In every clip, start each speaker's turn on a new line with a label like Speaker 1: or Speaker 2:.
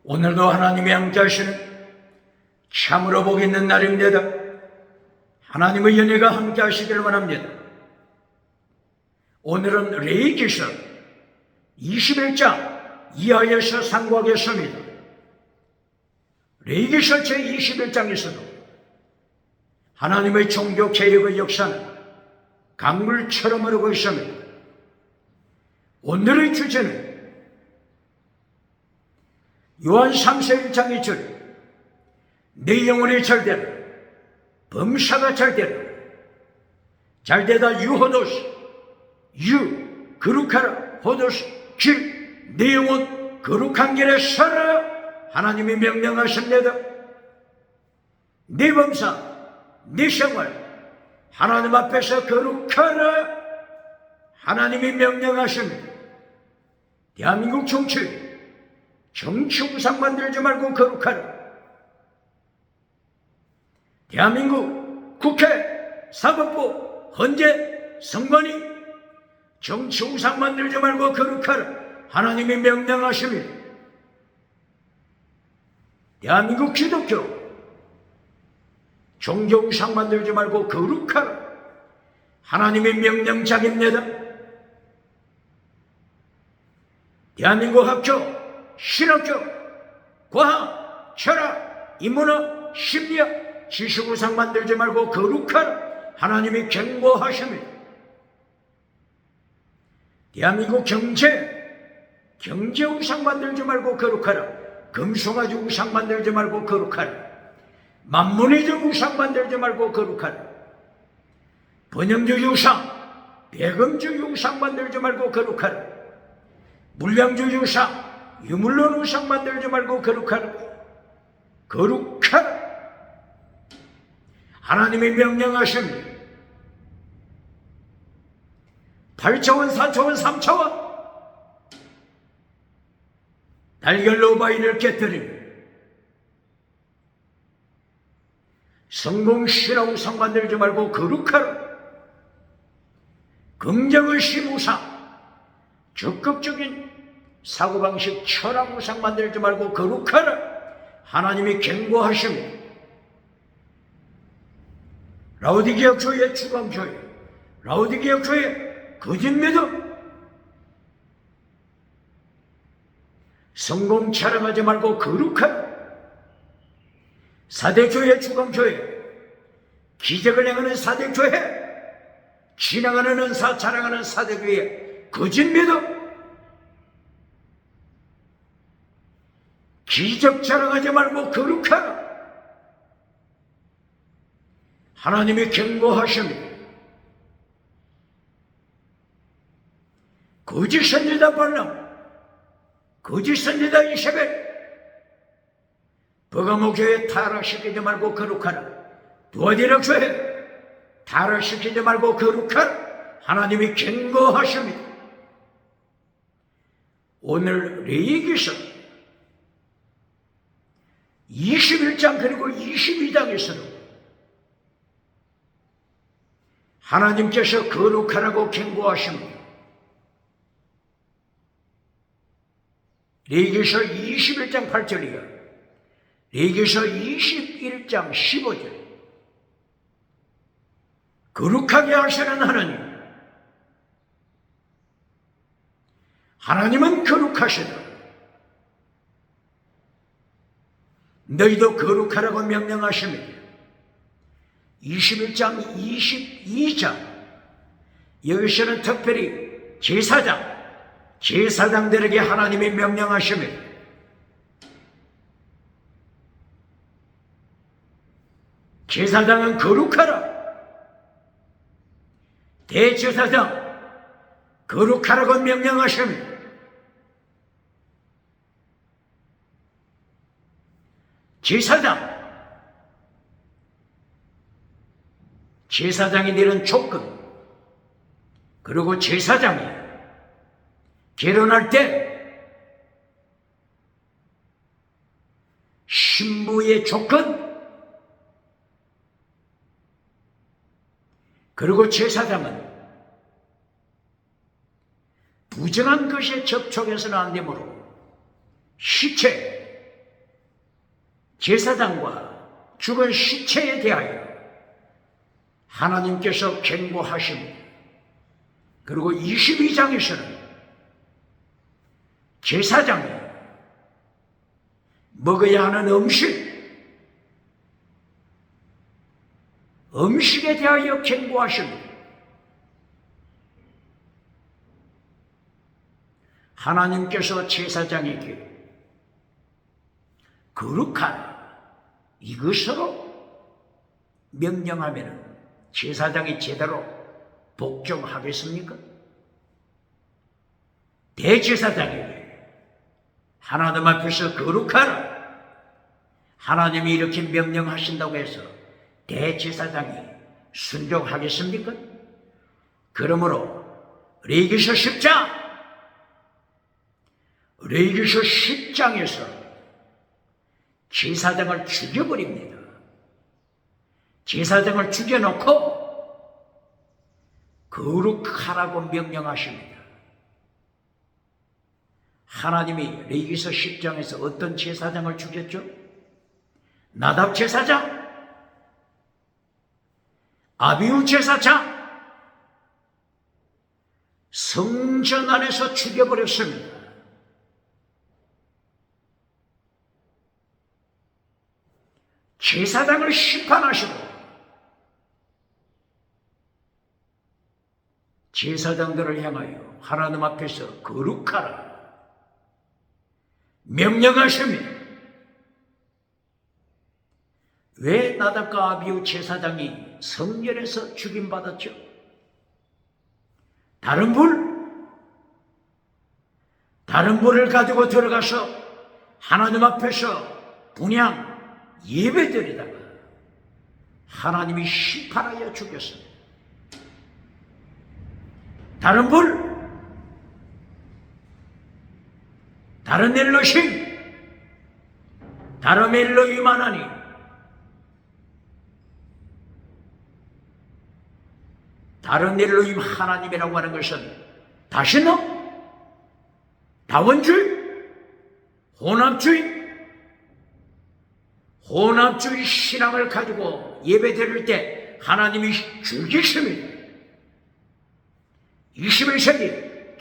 Speaker 1: 오늘도 하나님이 함께 하시는 참으로 복 있는 날입니다. 하나님의 은혜가 함께 하시길 원합니다. 오늘은 레위기서 21장 이하에서 상고하겠습니다. 레위기서 제21장에서도 하나님의 종교 개혁의 역사는 강물처럼 흐르고 있습니다. 오늘의 주제는 요한 3서 1장 2절 내 영혼이 잘되라 범사가 잘되라 잘되다 유호도시 유 거룩하라 호도시 길 내 영혼 거룩한 길에 살아 하나님이 명령하십니다. 내 범사 내 생활 하나님 앞에서 거룩하라 하나님이 명령하십니다. 대한민국 정치 우상 만들지 말고 거룩하라. 대한민국 국회, 사법부, 헌재, 선관위 정치 우상 만들지 말고 거룩하라. 하나님이 명령하십니다. 대한민국 기독교 종교 우상 만들지 말고 거룩하라. 하나님의 명령장입니다. 대한민국 학교, 신학교, 과학, 철학, 인문학, 심리학, 지식우상 만들지 말고 거룩하라. 하나님이 경고하십니다. 대한민국 경제우상 만들지 말고 거룩하라. 금송아지 우상 만들지 말고 거룩하라. 만문의적 우상 만들지 말고 거룩하라. 번영주의 우상, 배금주의 우상 만들지 말고 거룩하라. 물량주의 우상, 유물론 우상 만들지 말고 거룩하라. 거룩하라. 하나님이 명령하십니다. 8차원, 4차원, 3차원 달걀로 바위를 깨뜨리며 성공시라 우상 만들지 말고 거룩하라. 긍정의식 우상, 적극적인 사고방식 철학 우상 만들지 말고 거룩하라. 하나님이 경고하십니다. 라오디게아 교회 주방교회, 라오디게아 교회 거짓 믿음, 성공 촬영하지 말고 거룩하라. 사대교회 주방교회, 기적을 행하는 사대교회, 진행하는 은사 자랑하는 사대교회 거짓 믿음, 기적 자랑하지 말고 거룩하라. 하나님이 경고하십니다. 거짓 선지자 발람, 거짓 선지자 이세벨, 버가모 교회 타락시키지 말고 거룩하라. 두아디라 교회 타락시키지 말고 거룩하라. 하나님이 경고하십니다. 오늘 레위기서 21장 그리고 22장에서도 하나님께서 거룩하라고 경고하십니다. 레위기서 21장 8절이요, 레위기서 21장 15절. 거룩하게 하시는 하나님은 거룩하시다. 너희도 거룩하라고 명령하십니다. 21장 22장 여기서는 특별히 제사장들에게 하나님이 명령하십니다. 제사장은 거룩하라. 대제사장 거룩하라고 명령하십니다. 제사장이 내는 조건, 그리고 제사장이 결혼할 때 신부의 조건, 그리고 제사장은 부정한 것에 접촉해서는 안 되므로 시체, 제사장과 죽은 시체에 대하여 하나님께서 경고하십니다. 그리고 22장에서는 제사장이 먹어야 하는 음식에 대하여 경고하십니다. 하나님께서 제사장에게 거룩하라 이것으로 명령하면 제사장이 제대로 복종하겠습니까? 대제사장에게 하나님 앞에서 거룩하라 하나님이 이렇게 명령하신다고 해서 대제사장이 순종하겠습니까? 그러므로 레위기서 10장에서 제사장을 죽여버립니다. 제사장을 죽여놓고 거룩하라고 명령하십니다. 하나님이 레위기서 10장에서 어떤 제사장을 죽였죠? 나답 제사장, 아비후 제사장, 성전 안에서 죽여버렸습니다. 제사장을 심판하시고 제사장들을 향하여 하나님 앞에서 거룩하라 명령하십니다. 왜 나답과 아비후 제사장이 성전에서 죽임받았죠? 다른 불을 가지고 들어가서 하나님 앞에서 분향 예배드리다가 하나님이 심판하여 죽였습니다. 다른 불, 다른 엘로힘, 다른 엘로힘 하나님, 다른 엘로힘 하나님이라고 하는 것은 다신어, 다원주의, 혼합주의 신앙을 가지고 예배드릴 때 하나님이 죽이십니다. 21세기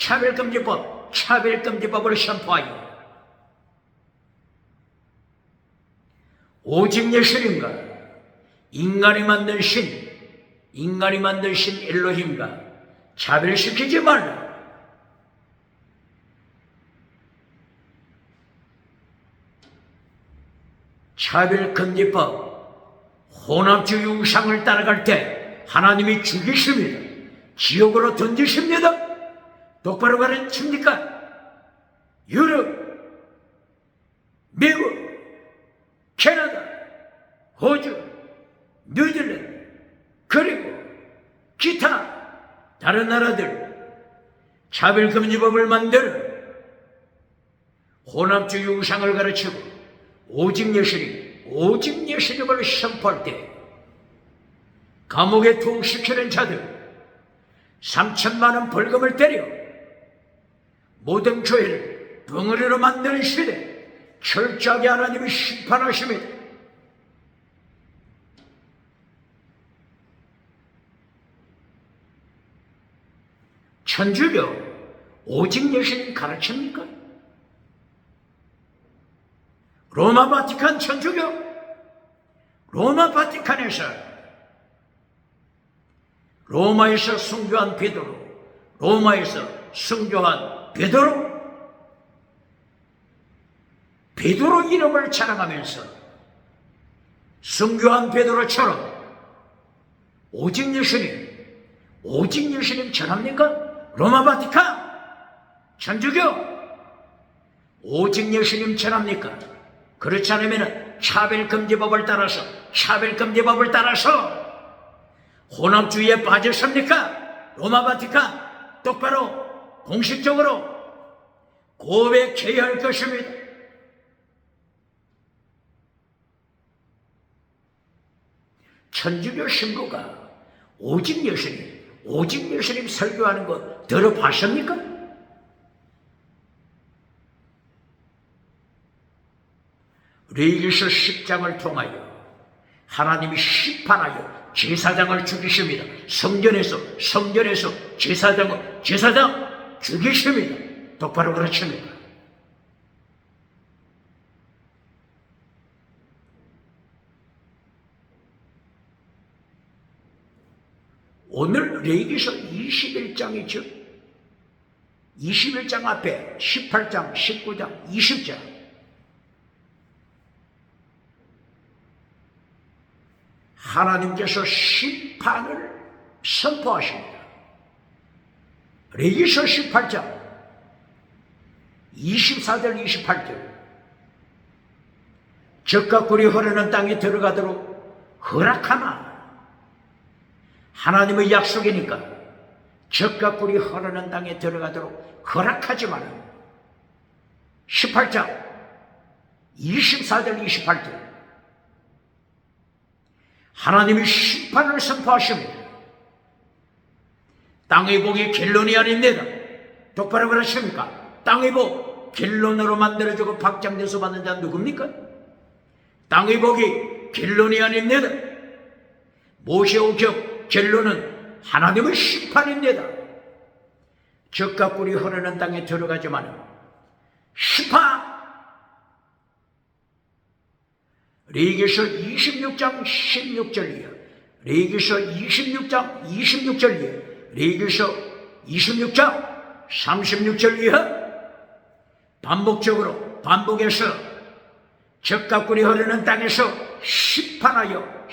Speaker 1: 차별금지법을 선포하여 오직 예수님과 인간이 만든 신 엘로힘과 차별시키지 말라. 차별금지법, 혼합주의 우상을 따라갈 때 하나님이 죽이십니다. 지옥으로 던지십니다. 똑바로 가르칩니까? 유럽, 미국, 캐나다, 호주, 뉴질랜드, 그리고 기타 다른 나라들 차별금지법을 만들어 혼합주의 우상을 가르치고 오직 예수님을 선포할 때 감옥에 투옥시키는 자들 3천만 원 벌금을 때려 모든 교회를 덩어리로 만드는 시대 철저하게 하나님이 심판하십니다. 천주교 오직 예수님 가르칩니까? 로마 바티칸 천주교, 로마 바티칸에서 로마에서 순교한 베드로, 로마에서 순교한 베드로 이름을 자랑하면서 순교한 베드로처럼 오직 예수님 전합니까? 로마 바티칸 천주교 오직 예수님 전합니까? 그렇지 않으면 차별금지법을 따라서 혼합주의에 빠졌습니까? 로마 바티칸 똑바로 공식적으로 고백해야 할 것입니다. 천주교 신부가 오직 예수님 설교하는 거 들어봤습니까? 레위기서 10장을 통하여 하나님이 심판하여 제사장을 죽이십니다. 성전에서 제사장 죽이십니다. 똑바로 그렇습니다. 오늘 레위기서 21장이죠. 21장 앞에 18장, 19장, 20장 하나님께서 심판을 선포하십니다. 레위기서 18장 24절 28절 젖과 꿀이 흐르는 땅에 들어가도록 허락하나. 하나님의 약속이니까 젖과 꿀이 흐르는 땅에 들어가도록 허락하지만 18장 24절 28절 하나님이 심판을 선포하십니다. 땅의 복이 겔론이 아닙니다. 똑바로 그러십니까? 땅의 복 겔론으로 만들어주고 박장대소 받는 자는 누굽니까? 땅의 복이 겔론이 아닙니다. 모세오경 겔론은 하나님의 심판입니다. 젖과 꿀이 흐르는 땅에 들어가지만 심판. 레위기서 26장 16절 이하, 레위기서 26장 26절 이하, 레위기서 26장 36절 이하 반복해서 젖과 꿀이 흐르는 땅에서 심판하여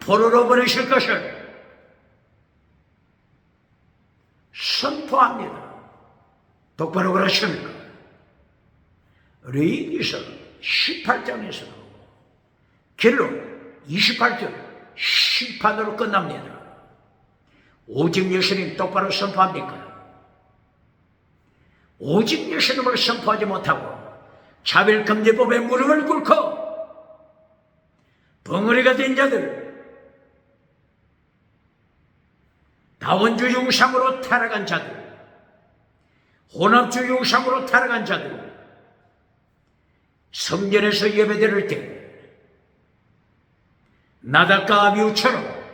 Speaker 1: 포로로 보내실 것을 선포합니다. 똑바로 그러십니까? 레위기서 18장에서 겔론 28절 심판으로 끝납니다. 오직 예수님 똑바로 선포합니까? 오직 예수님을 선포하지 못하고 차별금지법에 무릎을 꿇고 벙어리가 된 자들, 다원주의 우상으로 타락한 자들, 혼합주의 우상으로 타락한 자들, 성전에서 예배드릴 때 나답과 아비후처럼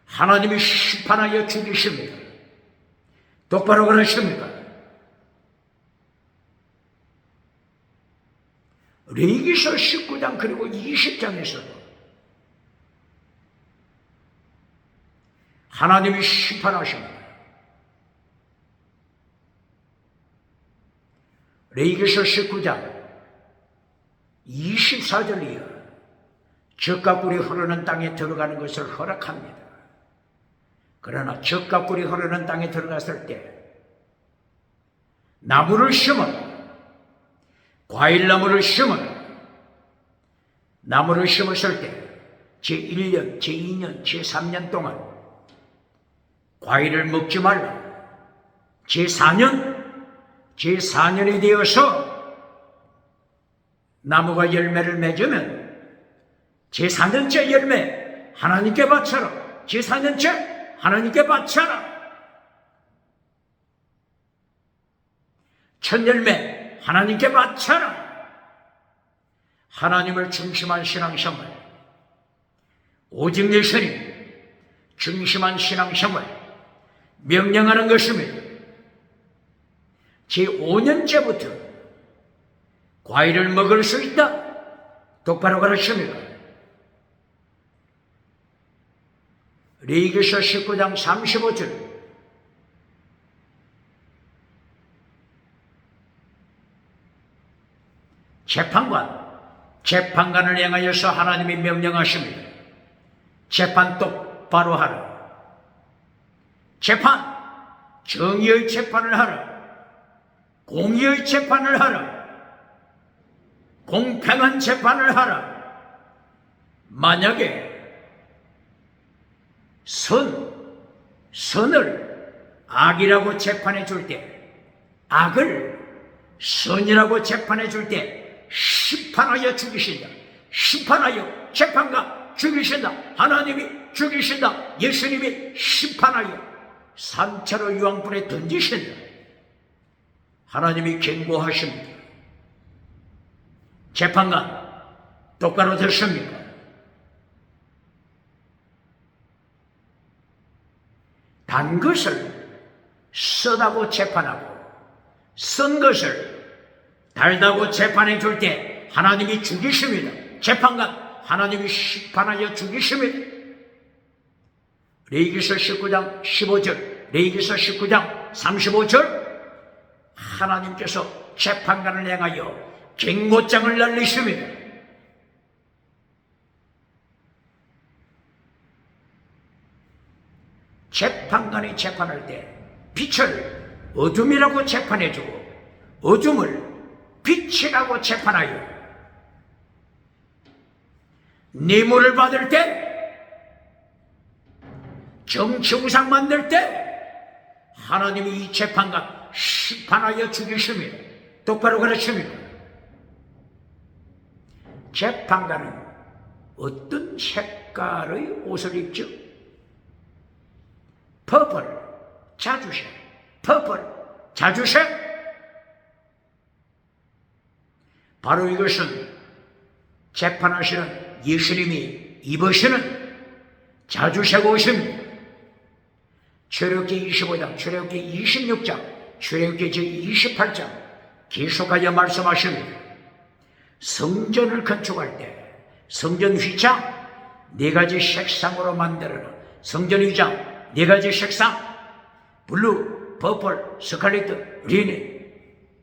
Speaker 1: 하나님이 심판하여 죽이십니다. 똑바로 그러십니까? 레위기서 19장 그리고 20장에서도 하나님이 심판하십니다. 레위기서 19장 24절 이하 젖과 꿀이 흐르는 땅에 들어가는 것을 허락합니다. 그러나 젖과 꿀이 흐르는 땅에 들어갔을 때 나무를 심어라, 과일나무를 심어라. 나무를 심었을 때 제1년, 제2년, 제3년 동안 과일을 먹지 말라. 제4년이 되어서 나무가 열매를 맺으면 제4년째 열매 하나님께 바쳐라. 제4년째 하나님께 바쳐라. 첫 열매 하나님께 바쳐라. 하나님을 중심한 신앙생활, 오직 예수님 중심한 신앙생활 명령하는 것입니다. 제5년째부터 과일을 먹을 수 있다. 똑바로 가르칩니다. 레위기서 19장 35절 재판관을 향하여서 하나님이 명령하십니다. 재판 똑바로 하라. 재판, 정의의 재판을 하라. 공의의 재판을 하라. 공평한 재판을 하라. 만약에 선을 악이라고 재판해 줄 때, 악을 선이라고 재판해 줄 때 심판하여 죽이신다. 심판하여 재판과 죽이신다. 하나님이 죽이신다. 예수님이 심판하여 산채로 유황불에 던지신다. 하나님이 경고하십니다. 재판관 똑바로 듣습니까? 단 것을 쓰다고 재판하고 쓴 것을 달다고 재판해 줄 때 하나님이 죽이십니다. 재판관 하나님이 심판하여 죽이십니다. 레위기서 19장 15절, 레위기서 19장 35절, 하나님께서 재판관을 향하여 갱고장을 날리십니다. 재판관이 재판할 때 빛을 어둠이라고 재판해주고 어둠을 빛이라고 재판하여 뇌물을 받을 때, 정치우상 만들 때 하나님이 이 재판관 심판하여 죽이십니다. 똑바로 가르칩니다. 재판관은 어떤 색깔의 옷을 입죠? 퍼플, 자주색, 퍼플, 자주색. 바로 이것은 재판하시는 예수님이 입으시는 자주색 옷입니다. 출애굽기 25장, 출애굽기 26장, 출애굽기 제28장 계속하여 말씀하십니다. 성전을 건축할 때 성전 휘장 4가지 색상으로 만들어라. 성전 휘장 4가지 색상, 블루, 퍼플, 스칼렛, 리넨.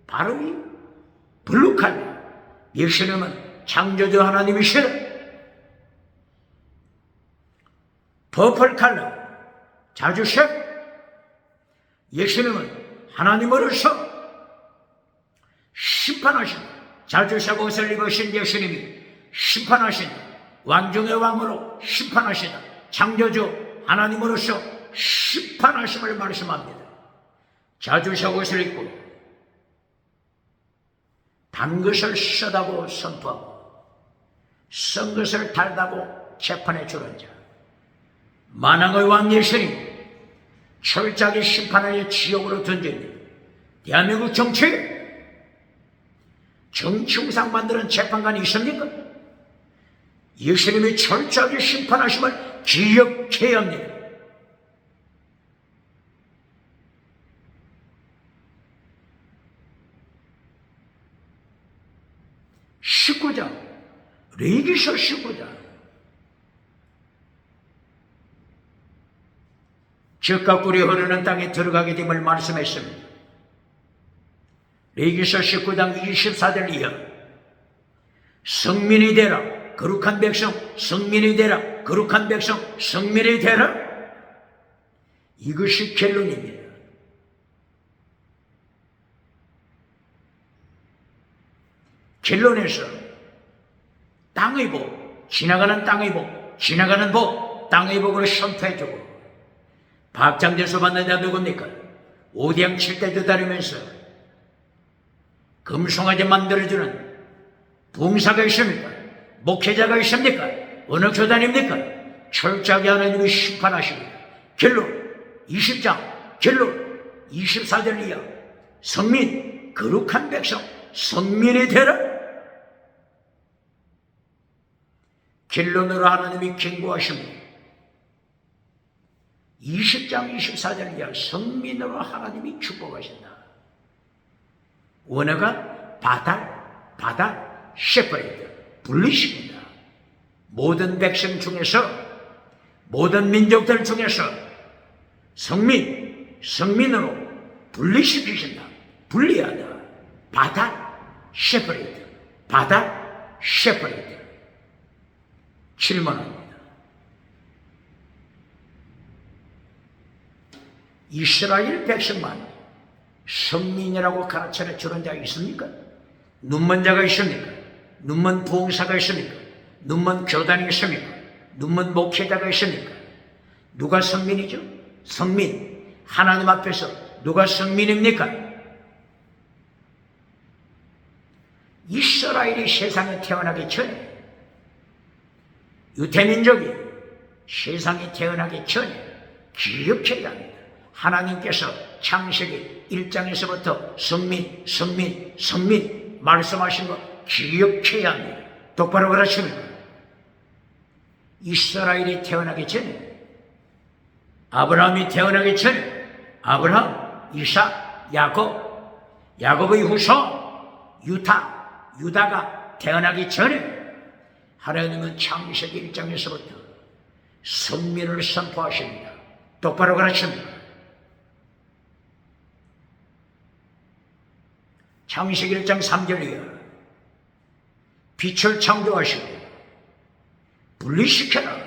Speaker 1: 바로 이 블루 칼라. 예수님은 창조주 하나님이시라. 퍼플 칼라, 자주색. 예수님은 하나님으로서 심판하신 자주색 옷을 입으신 예수님이 심판하신 왕 중의 왕으로 심판하시다. 창조주 하나님으로서 심판하심을 말씀합니다. 자주색 옷을 입고 단 것을 쓰다고 선포하고 쓴 것을 달다고 재판해 주는 자, 만왕의 왕 예수님 철저하게 심판하여 지옥으로 던집니다. 대한민국 정치우상 만드는 재판관이 있습니까? 예수님이 철저하게 심판하심을 기억해야 합니다. 레위기서 19장. 젖과 꿀이 흐르는 땅에 들어가게 됨을 말씀했습니다. 레위기서 19장 24절 이하. 성민이 되라 거룩한 백성, 성민이 되라 거룩한 백성, 성민이 되라. 이것이 결론입니다. 결론에서 땅의 복, 지나가는 땅의 복, 지나가는 복, 땅의 복으로 선포해주고, 박장대소 받는 자 누굽니까? 오대양 7대도 다니면서 금송아지 만들어주는 봉사가 있습니까? 목회자가 있습니까? 어느 교단입니까? 철저하게 하나님이 심판하십니다. 결론 20장, 결론 24절 이하. 성민, 거룩한 백성, 성민이 되라. 결론으로 하나님이 경고하십니다. 20장 24절 이하. 성민으로 하나님이 축복하신다. 원어가 바달, 셰퍼레이드, 분리십니다. 모든 백성 중에서, 모든 민족들 중에서 성민으로 분리시키신다. 분리하다. 바달, 셰퍼레이드, 바달, 셰퍼레이드. 질문합니다. 이스라엘 백성만 성민이라고 가르쳐 주는 자가 있습니까? 눈먼 자가 있습니까? 눈먼 부흥사가 있습니까? 눈먼 교단이 있습니까? 눈먼 목회자가 있습니까? 누가 성민이죠? 성민. 하나님 앞에서 누가 성민입니까? 이스라엘이 세상에 태어나기 전에, 유대민족이 세상에 태어나기 전에 기억해야 합니다. 하나님께서 창세기 1장에서부터 성민 말씀하신 거 기억해야 합니다. 똑바로 그러십니까? 이스라엘이 태어나기 전에, 아브라함이 태어나기 전에 아브라함, 이삭, 야곱의 후손 유다가 태어나기 전에 하나님은 창세기 1장에서부터 선민을 선포하십니다. 똑바로 가르칩니다. 창세기 1장 3절이요. 빛을 창조하시고 분리시켜라.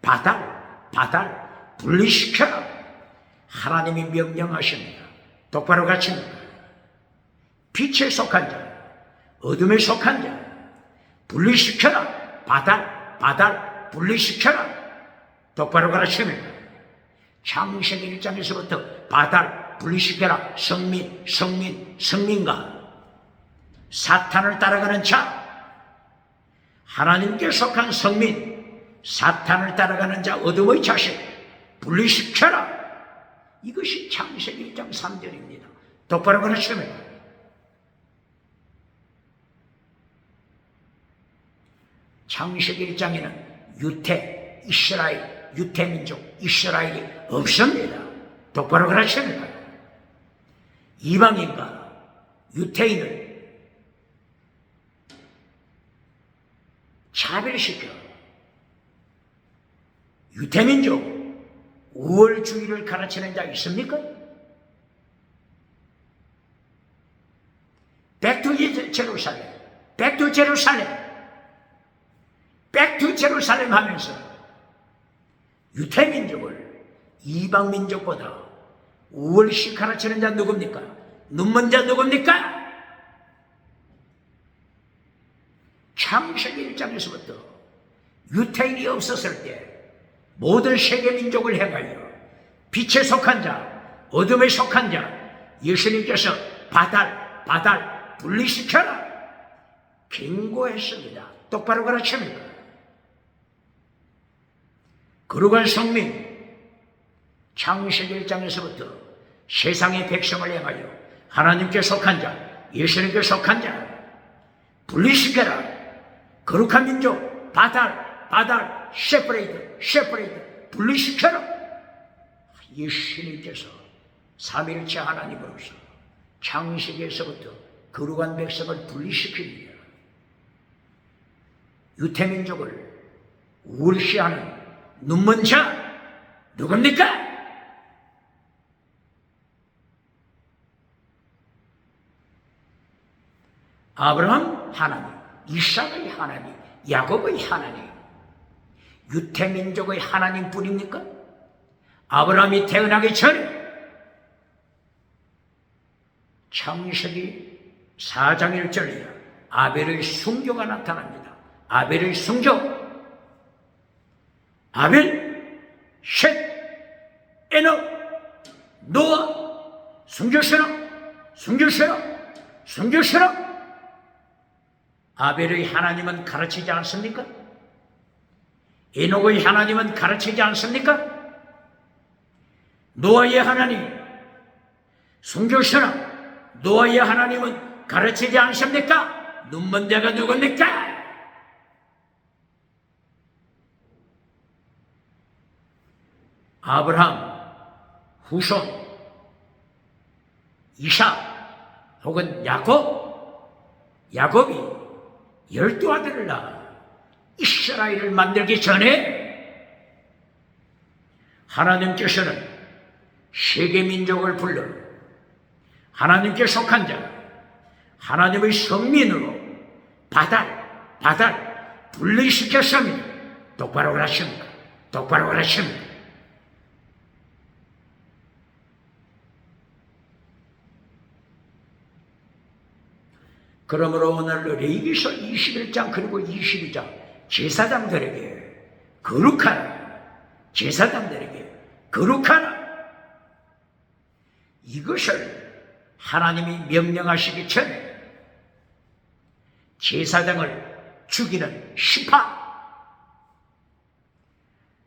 Speaker 1: 바다를 분리시켜라. 하나님이 명령하십니다. 똑바로 가르칩니다. 빛에 속한 자, 어둠에 속한 자, 분리시켜라. 바다를 분리시켜라. 똑바로 가르칩니다. 창세기 1장에서부터 바다를 분리시켜라. 성민과 사탄을 따라가는 자, 하나님께 속한 성민, 사탄을 따라가는 자, 어둠의 자식 분리시켜라. 이것이 창세기 1장 3절입니다. 똑바로 가르칩니다. 창세기 1장에는 유태민족 이스라엘이 없습니다. 똑바로 가르칩니다. 이방인과 유태인을 차별시켜 유태민족 우월주의를 가르치는 자 있습니까? 백투 제루살렘 하면서 유태민족을 이방민족보다 우월시 가르치는 자 누굽니까? 눈먼 자 누굽니까? 창세기 1장에서부터 유태인이 없었을 때 모든 세계민족을 향하여 빛에 속한 자, 어둠에 속한 자, 예수님께서 바다를 분리시켜라 경고했습니다. 똑바로 가르칩니까? 거룩한 성민, 창세기 1장에서부터 세상의 백성을 향하여 하나님께 속한 자, 예수님께 속한 자 분리시켜라. 거룩한 민족, 바다를 세퍼레이트 분리시켜라. 예수님께서 삼위일체 하나님으로서 창세기에서부터 거룩한 백성을 분리시킵니다. 유태민족을 우월시하는 눈먼 자 누굽니까? 아브라함 하나님, 이삭의 하나님, 야곱의 하나님, 유태민족의 하나님뿐입니까? 아브라함이 태어나기 전에 창세기 4장 1절이야. 아벨의 순교가 나타납니다. 아벨의 순교. 아벨, 셋, 에녹, 노아, 순교시라. 아벨의 하나님은 가르치지 않습니까? 에녹의 하나님은 가르치지 않습니까? 노아의 하나님, 순교시라. 노아의 하나님은 가르치지 않습니까? 눈먼 자가 누굽니까? 아브라함 후손 이삭 혹은 야곱이 12아들을 낳아 이스라엘을 만들기 전에 하나님께서는 세계민족을 불러 하나님께 속한 자, 하나님의 성민으로 바다를 분리시켰습니다. 똑바로 하십니까? 똑바로 하십니까? 그러므로 오늘 레위기서 21장 그리고 22장 제사장들에게 거룩하라. 제사장들에게 거룩하라. 이것을 하나님이 명령하시기 전에 제사장을 죽이는 시파,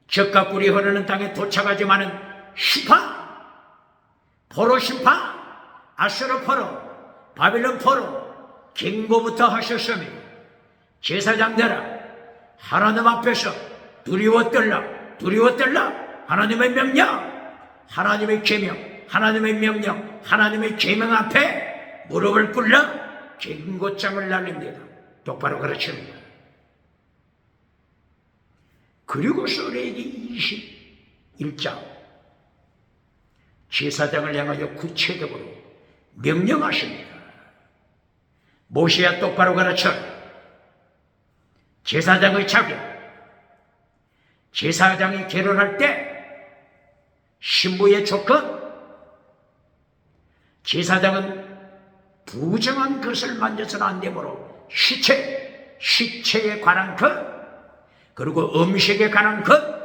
Speaker 1: 젖과 꿀이 흐르는 땅에 도착하지만은 시파, 포로 시파, 아수르 포로, 바빌론 포로, 경고부터 하셨으며 제사장들아 하나님 앞에서 두려워 떨라 하나님의 명령, 하나님의 계명, 하나님의 명령, 하나님의 계명 앞에 무릎을 꿇라 경고장을 날립니다. 똑바로 가르칩니다. 그리고서 레위기 21장 제사장을 향하여 구체적으로 명령하십니다. 모세야 똑바로 가르쳐라. 제사장의 자격, 제사장이 결혼할 때 신부의 조건, 제사장은 부정한 것을 만져서는 안 되므로 시체에 관한 것, 그리고 음식에 관한 것,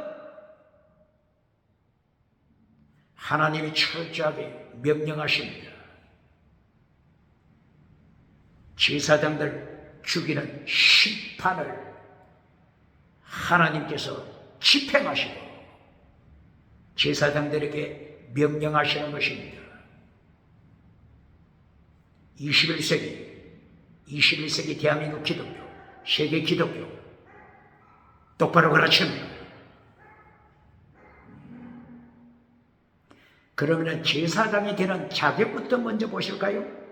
Speaker 1: 하나님이 철저하게 명령하십니다. 제사장들 죽이는 심판을 하나님께서 집행하시고 제사장들에게 명령하시는 것입니다. 21세기 대한민국 기독교, 세계 기독교 똑바로 가르칩니다. 그러면 제사장이 되는 자격부터 먼저 보실까요?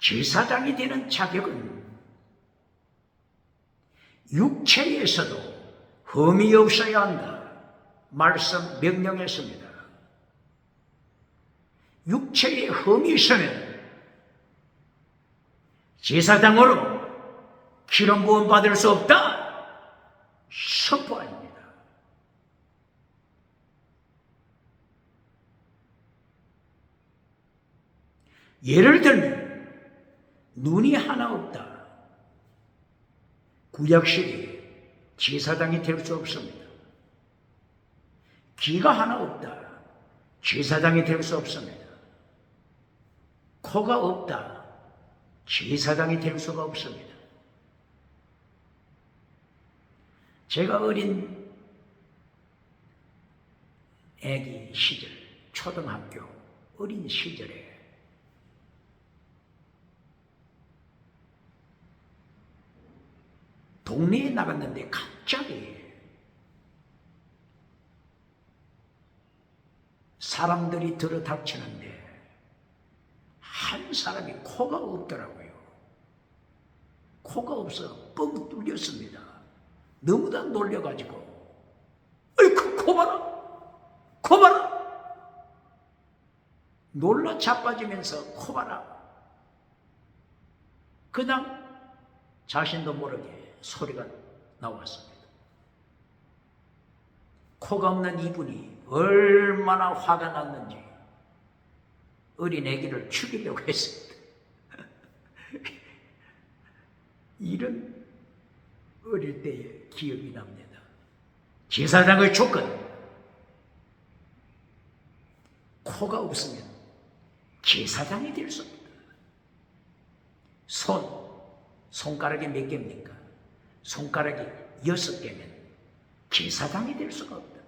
Speaker 1: 제사장이 되는 자격은 육체에서도 흠이 없어야 한다. 말씀 명령했습니다. 육체에 흠이 있으면 제사장으로 기름 부음 받을 수 없다. 선포합니다. 예를 들면 눈이 하나 없다. 구약시대에 제사장이 될 수 없습니다. 귀가 하나 없다. 제사장이 될 수 없습니다. 코가 없다. 제사장이 될 수가 없습니다. 제가 어린 애기 시절, 초등학교 어린 시절에 동네에 나갔는데 갑자기 사람들이 들어닥치는데 한 사람이 코가 없더라고요. 코가 없어 뻥 뚫렸습니다. 너무나 놀려가지고 어이쿠 코 봐라! 코 봐라! 놀라 자빠지면서 코 봐라! 그냥 자신도 모르게 소리가 나왔습니다. 코가 없는 이분이 얼마나 화가 났는지 어린 애기를 죽이려고 했습니다. 이런 어릴 때의 기억이 납니다. 제사장의 조건, 코가 없으면 제사장이 될 수 없다. 손가락이 몇 개입니까? 손가락이 6개면 제사장이 될 수가 없다.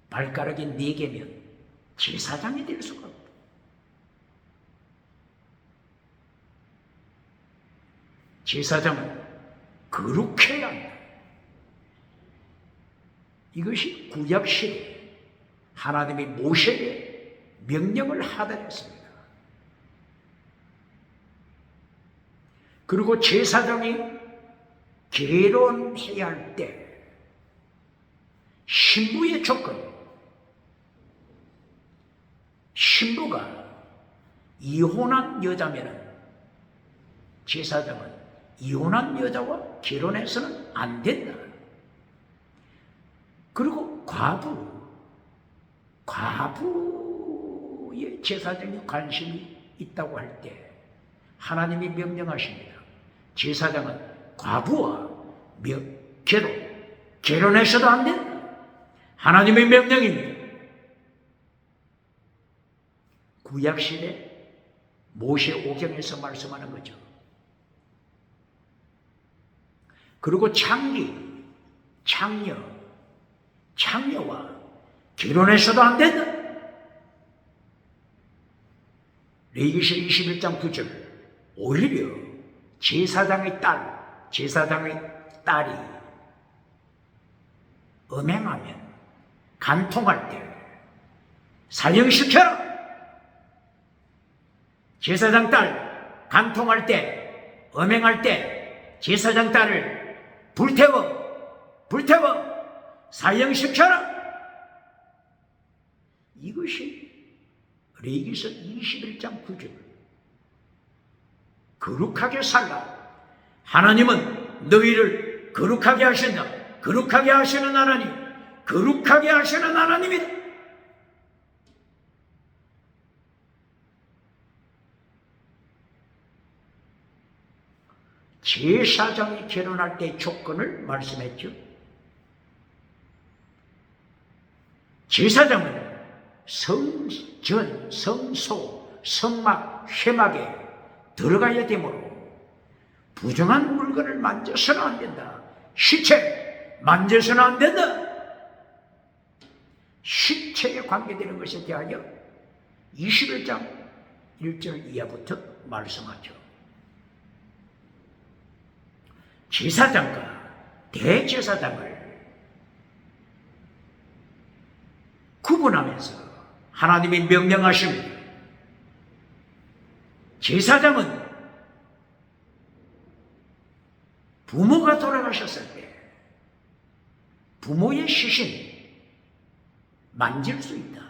Speaker 1: 발가락이 4개면 제사장이 될 수가 없다. 제사장은 거룩해야 한다. 이것이 구약시대 하나님이 모세에게 명령을 하달했습니다. 그리고 제사장이 결혼해야 할 때 신부의 조건, 신부가 이혼한 여자면 제사장은 이혼한 여자와 결혼해서는 안 된다. 그리고 과부의 제사장이 관심이 있다고 할 때 하나님이 명령하십니다. 제사장은 과부와 결혼해서도 안 된다. 하나님의 명령입니다. 구약시대 모세 오경에서 말씀하는 거죠. 그리고 창녀와 결혼해서도 안 된다. 레위기서 21장 9절. 오히려 제사장의 딸이 음행하면 간통할 때 살형시켜라. 제사장 딸 간통할 때, 음행할 때 제사장 딸을 불태워 살형시켜라. 이것이 레위기서 21장 9절. 거룩하게 살라. 하나님은 너희를 거룩하게 하신다. 거룩하게 하시는 하나님, 거룩하게 하시는 하나님이다. 제사장이 결혼할 때의 조건을 말씀했죠. 제사장은 성전, 성소, 성막, 회막에 들어가야 되므로 부정한 물건을 만져서는 안 된다. 시체 만져서는 안 된다. 시체에 관계되는 것에 대하여 21장 1절 이하부터 말씀하죠. 제사장과 대제사장을 구분하면서 하나님이 명령하십니다. 제사장은 부모가 돌아가셨을 때 부모의 시신 만질 수 있다.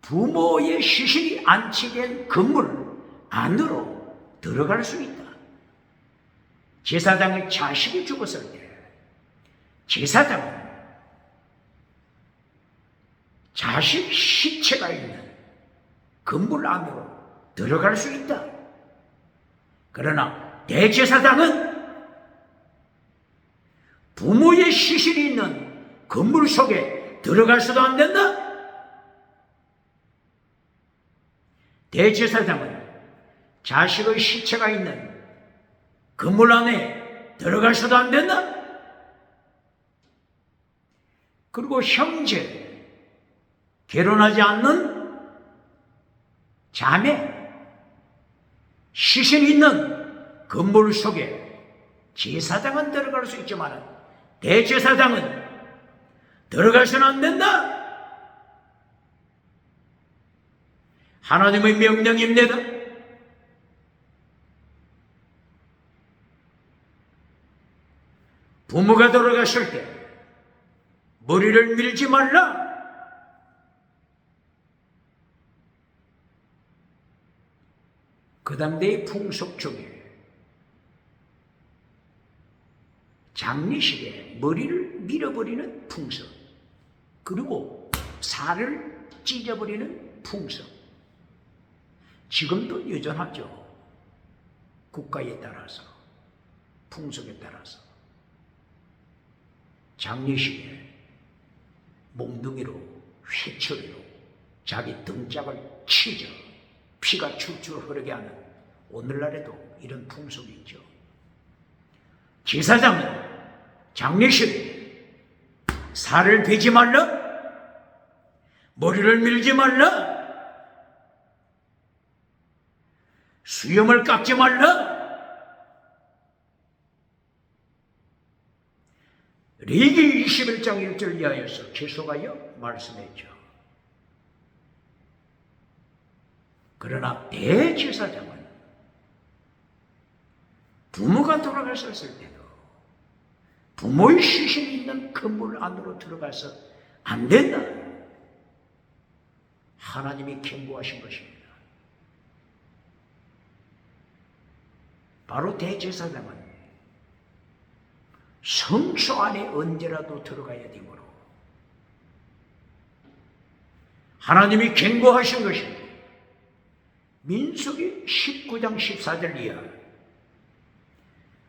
Speaker 1: 부모의 시신이 안치된 건물 안으로 들어갈 수 있다. 제사장의 자식이 죽었을 때 제사장은 자식 시체가 있는 건물 안으로 들어갈 수 있다. 그러나 대제사장은 부모의 시신이 있는 건물 속에 들어갈 수도 안 된다. 대제사장은 자식의 시체가 있는 건물 안에 들어갈 수도 안 된다. 그리고 형제, 결혼하지 않는 자매, 시신이 있는 건물 속에 제사장은 들어갈 수 있지만 대제사장은 들어가서는 안 된다. 하나님의 명령입니다. 부모가 돌아가실 때 머리를 밀지 말라. 그 당대의 풍속 중에 장례식에 머리를 밀어버리는 풍속, 그리고 살을 찢어버리는 풍속, 지금도 여전하죠. 국가에 따라서, 풍속에 따라서. 장례식에 몽둥이로, 회초리로 자기 등짝을 치죠. 피가 줄줄 흐르게 하는 오늘날에도 이런 풍속이 있죠. 제사장은 장례식에 살을 베지 말라, 머리를 밀지 말라, 수염을 깎지 말라. 레위기 21장 1절 이하에서 계속하여 말씀했죠. 그러나 대제사장은 부모가 돌아가셨을 때도 부모의 시신이 있는 건물 안으로 들어가서 안 된다. 하나님이 경고하신 것입니다. 바로 대제사장은 성소 안에 언제라도 들어가야 되므로 하나님이 경고하신 것입니다. 민수기 19장 14절 이하,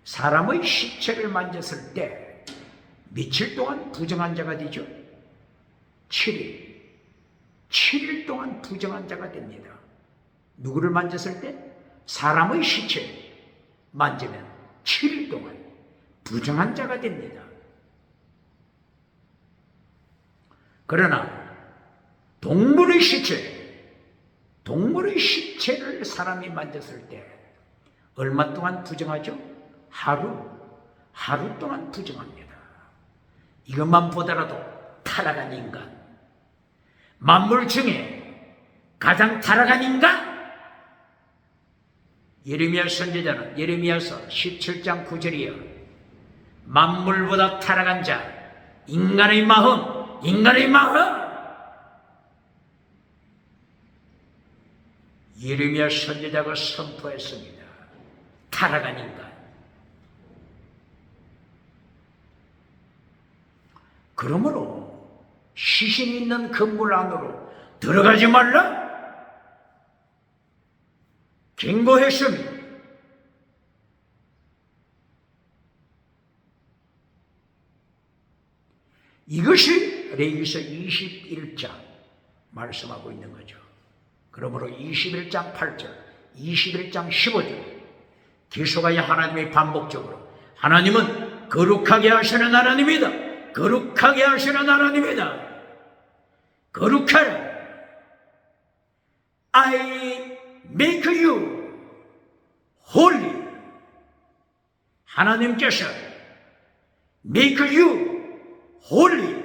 Speaker 1: 사람의 시체를 만졌을 때 며칠 동안 부정한 자가 되죠? 7일. 7일 동안 부정한 자가 됩니다. 누구를 만졌을 때? 사람의 시체 만지면 7일 동안 부정한 자가 됩니다. 그러나 동물의 시체 동물의 시체를 사람이 만졌을 때 얼마 동안 부정하죠? 하루 동안 부정합니다. 이것만 보더라도 타락한 인간, 만물 중에 가장 타락한 인간, 예레미야 선지자는 예레미야서 17장 9절이요. 만물보다 타락한 자, 인간의 마음. 예레미야 선지자가 선포했습니다. 타락한 인간. 그러므로 시신이 있는 건물 안으로 들어가지 말라 경고했습니다. 이것이 레위기서 21장 말씀하고 있는 거죠. 그러므로 21장 8절, 21장 15절 계속하여 하나님이 반복적으로 하나님은 거룩하게 하시는 하나님이다. 거룩하게 하시는 하나님이다. 거룩하라. I make you holy. 하나님께서 make you holy.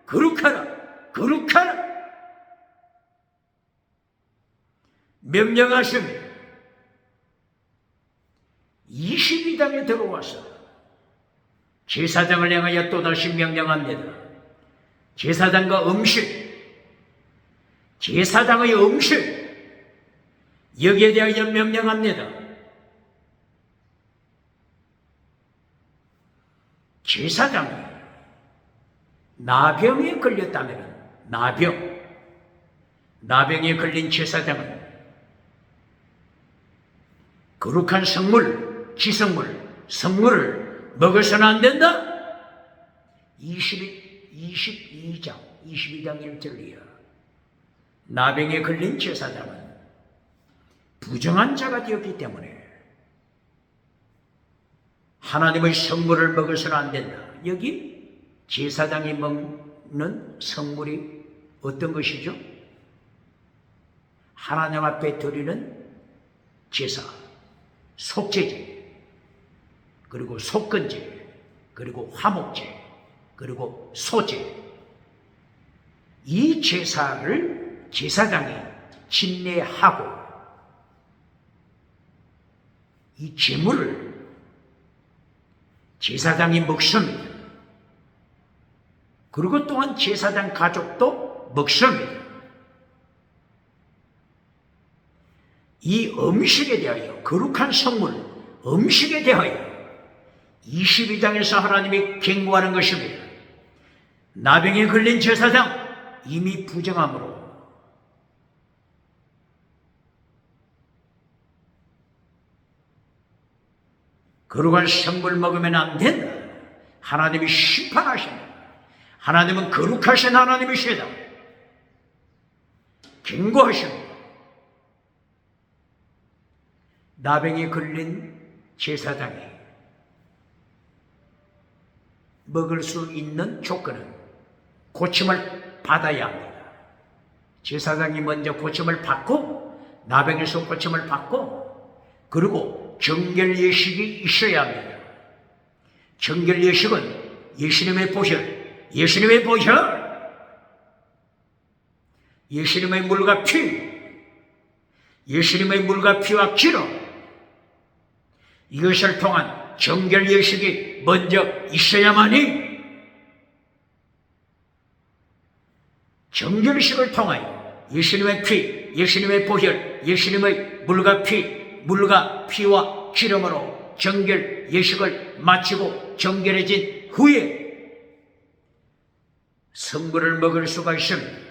Speaker 1: 거룩하라. 명령하십니다. 22장에 들어와서 제사장을 향하여 또다시 명령합니다. 제사장과 음식, 제사장의 음식, 여기에 대하여 명령합니다. 제사장이 나병에 걸렸다면, 나병에 걸린 제사장은 거룩한 성물, 지성물, 성물을 먹어서는 안 된다. 22장 1절이야. 나병에 걸린 제사장은 부정한 자가 되었기 때문에 하나님의 성물을 먹어서는 안 된다. 여기 제사장이 먹는 성물이 어떤 것이죠? 하나님 앞에 드리는 제사, 속죄제, 그리고 속건제, 그리고 화목제, 그리고 소제. 이 제사를 제사장이 진례하고 이 제물을 제사장이 먹습니다. 그리고 또한 제사장 가족도 먹습니다. 이 음식에 대하여, 거룩한 성물, 음식에 대하여 22장에서 하나님이 경고하는 것입니다. 나병에 걸린 제사장 이미 부정함으로 거룩한 성물 먹으면 안 된다. 하나님이 심판하신다. 하나님은 거룩하신 하나님이시다. 경고하십니다. 나병에 걸린 제사장이 먹을 수 있는 조건은 고침을 받아야 합니다. 제사장이 먼저 고침을 받고, 나병에서 고침을 받고, 그리고 정결 예식이 있어야 합니다. 정결 예식은 예수님의 보혈, 예수님의 물과 피, 예수님의 물과 피와 기름, 이것을 통한 정결 예식이 먼저 있어야만이 정결식을 통하여 예수님의 피, 예수님의 보혈, 예수님의 물과 피와 기름으로 정결 예식을 마치고 정결해진 후에 성물을 먹을 수가 있습니다.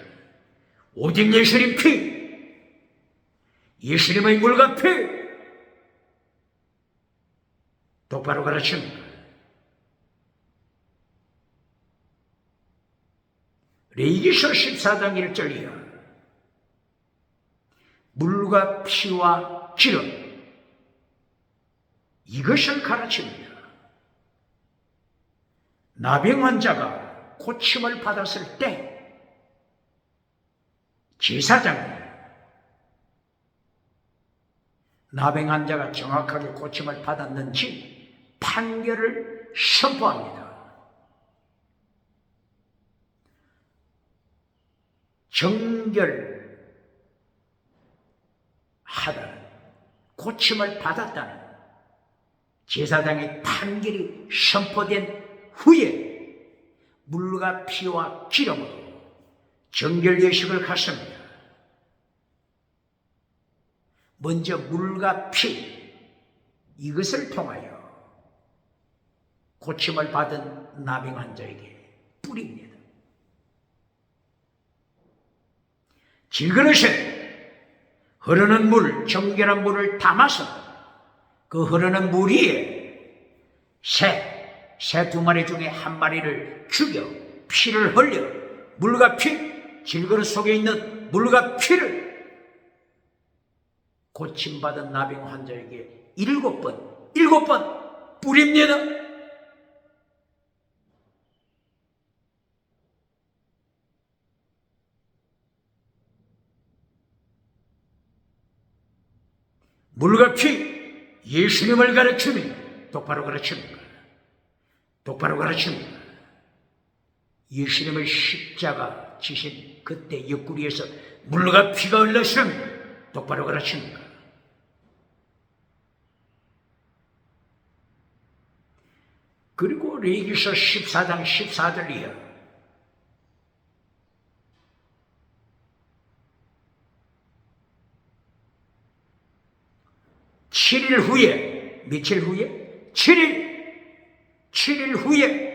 Speaker 1: 오직 예수님 피, 예수님의 물과 피, 똑바로 가르칩니다. 레위기서 14장 1절이야. 물과 피와 기름, 이것을 가르칩니다. 나병 환자가 고침을 받았을 때 제사장이 나병 환자가 정확하게 고침을 받았는지 판결을 선포합니다. 정결하다는, 고침을 받았다는 제사장의 판결이 선포된 후에 물과 피와 기름으로 정결 예식을 갖습니다. 먼저 물과 피, 이것을 통하여 고침을 받은 나병 환자에게 뿌립니다. 질그릇에 흐르는 물, 정결한 물을 담아서 그 흐르는 물 위에 새 2마리 중에 1마리를 죽여 피를 흘려 물과 피, 질그릇 속에 있는 물과 피를 고침받은 나병 환자에게 7번 뿌립니다. 물과 피, 예수님을 가르칩니다. 똑바로 가르칩니다. 똑바로 가르칩니다. 예수님을 십자가 지신 그때 옆구리에서 물과 피가 흘렀습니다. 똑바로 가르칩니다. 그리고 레위기서 14장 14절 이하 7일 후에, 며칠 후에? 7일 후에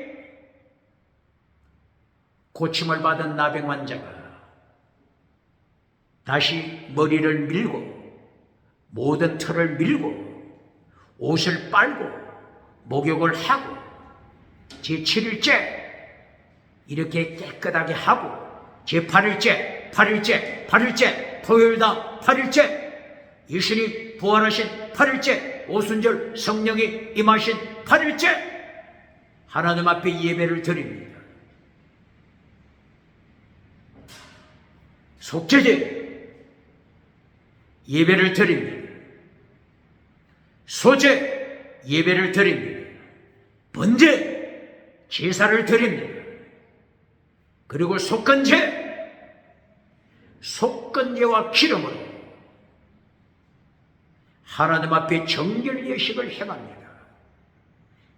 Speaker 1: 고침을 받은 나병 환자가 다시 머리를 밀고 모든 털을 밀고 옷을 빨고 목욕을 하고 제7일째 이렇게 깨끗하게 하고 제8일째 토요일당 8일째 예수님 부활하신 8일째 오순절 성령이 임하신 8일째 하나님 앞에 예배를 드립니다. 속죄제 예배를 드립니다. 소제 예배를 드립니다. 번제 제사를 드립니다. 그리고 속건제와 기름으로 하나님 앞에 정결 예식을 행합니다.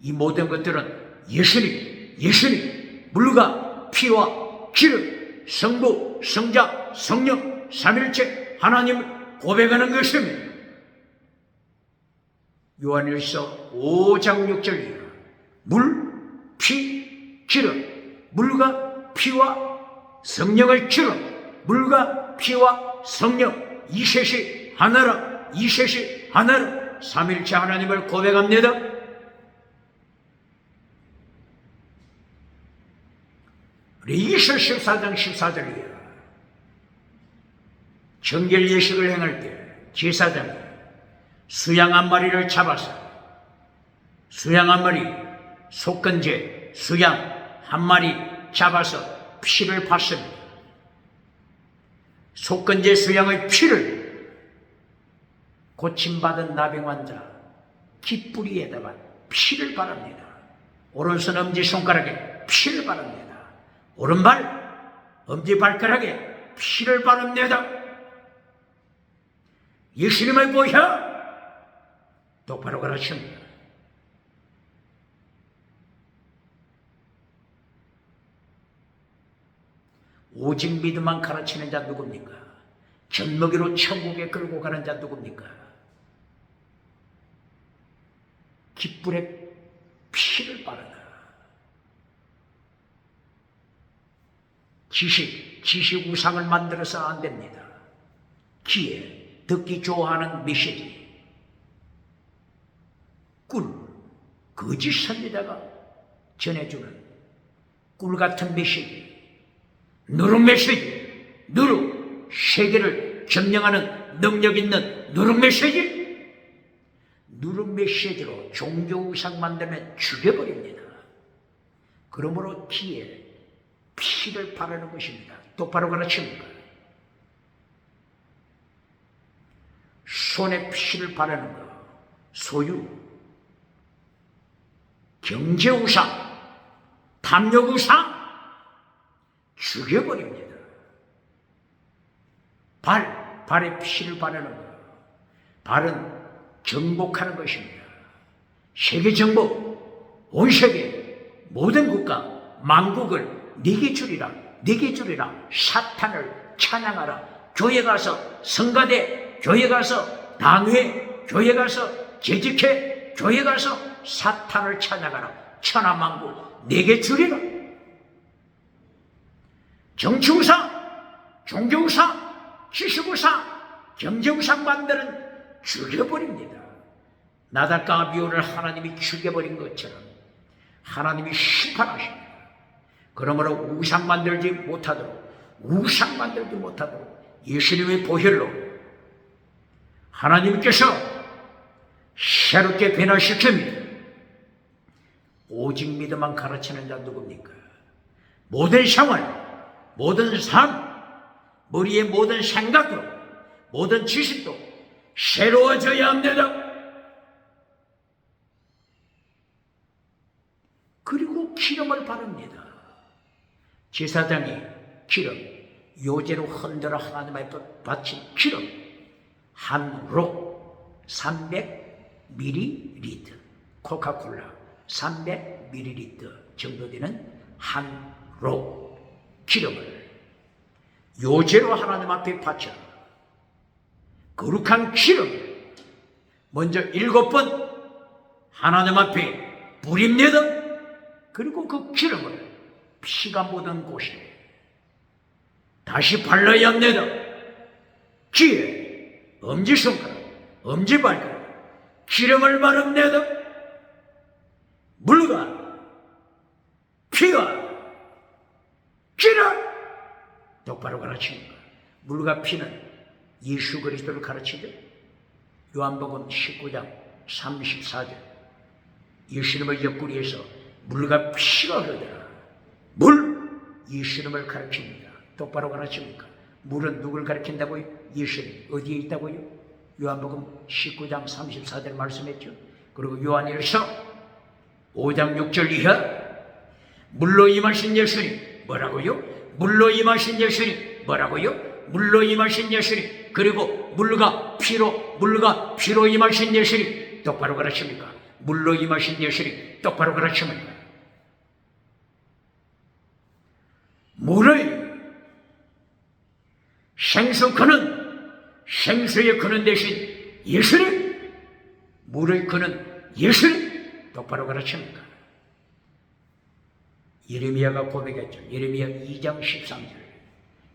Speaker 1: 이 모든 것들은 예수님, 물과 피와 기름, 성부, 성자, 성령, 삼일체 하나님을 고백하는 것입니다. 요한일서 5장 6절 이하 물, 피, 기름, 물과 피와 성령의 기름, 물과 피와 성령, 이셋이 하나라, 이셋이 하나라, 삼일체 하나님을 고백합니다. 레위기서 14장 14절이에요. 정결 예식을 행할 때 제사장이 수양 1마리를 잡아서 수양 1마리, 속건제 수양 1마리 잡아서 피를 받습니다. 속건제 수양의 피를 고침받은 나병 환자 깃뿌리에다가 피를 바릅니다. 오른손 엄지손가락에 피를 바릅니다. 오른발 엄지발가락에 피를 바릅니다. 예수님을 보셔 똑바로 가르칩니다. 오직 믿음만 가르치는 자 누굽니까? 젖먹이로 천국에 끌고 가는 자 누굽니까? 깃불에 피를 바르다. 지식 우상을 만들어서 안 됩니다. 귀에 듣기 좋아하는 메시지, 거짓 선지자가 전해주는 꿀 같은 메시지, 누룩 메시지, 세계를 점령하는 능력 있는 누룩 메시지로 종교 우상 만들면 죽여버립니다. 그러므로 귀에 피를 바르는 것입니다. 똑바로 가르칩니다. 손에 피를 바르는 것, 소유, 경제우상, 탐욕우상 죽여버립니다. 발에 피를 바르는 것, 발은 정복하는 것입니다. 세계 정복, 온 세계 모든 국가 만국을 네게 주리라, 네게 주리라. 사탄을 찬양하라. 교회 가서 성가대, 교회 가서 당회, 교회 가서 재직회, 교회 가서 사탄을 찬양하라. 천하만국 네게 주리라. 정치우상, 종교우상, 지식우상, 경제우상 만들은 죽여버립니다. 나달과 아비후를 하나님이 죽여버린 것처럼 하나님이 심판하십니다. 그러므로 우상 만들지 못하도록 예수님의 보혈로 하나님께서 새롭게 변화시킵니다. 오직 믿음만 가르치는 자 누굽니까? 모든 생활, 모든 삶, 머리의 모든 생각도, 모든 지식도 새로워져야 합니다. 그리고 기름을 바릅니다. 제사장이 기름, 요제로 흔들어 하나님 앞에 바친 기름 한 록 300ml, 코카콜라 300ml 정도 되는 한 록 기름을 요제로 하나님 앞에 바쳐 거룩한 기름을 먼저 7번 하나님 앞에 부립니다. 그리고 그 기름을 피가 묻은 곳에 다시 발라야 합니다. 귀에, 엄지손가락, 엄지발가락 기름을 바릅니다. 물과 피와 기름 똑바로 가르칩니다. 물과 피는 예수 그리스도를 가르치죠. 요한복음 19장 34절 예수님을 옆구리에서 물과 피가 흐르더라. 물, 예수님을 가르칩니다. 똑바로 가르칩니까? 물은 누굴 가르친다고요? 예수님. 어디에 있다고요? 요한복음 19장 34절 말씀했죠. 그리고 요한일서 5장 6절 이하 물로 임하신 예수님 뭐라고요? 물로 임하신 예수님 뭐라고요? 물로 임하신 예수님. 그리고 물과 피로 임하신 예수님 똑바로 가르칩니까? 물로 임하신 예수님 똑바로 가르칩니까? 물의 생수의 근원 대신 예수님, 물의 근원 예수님 똑바로 가르칩니까? 예레미야가 고백했죠. 예레미야 2장 13절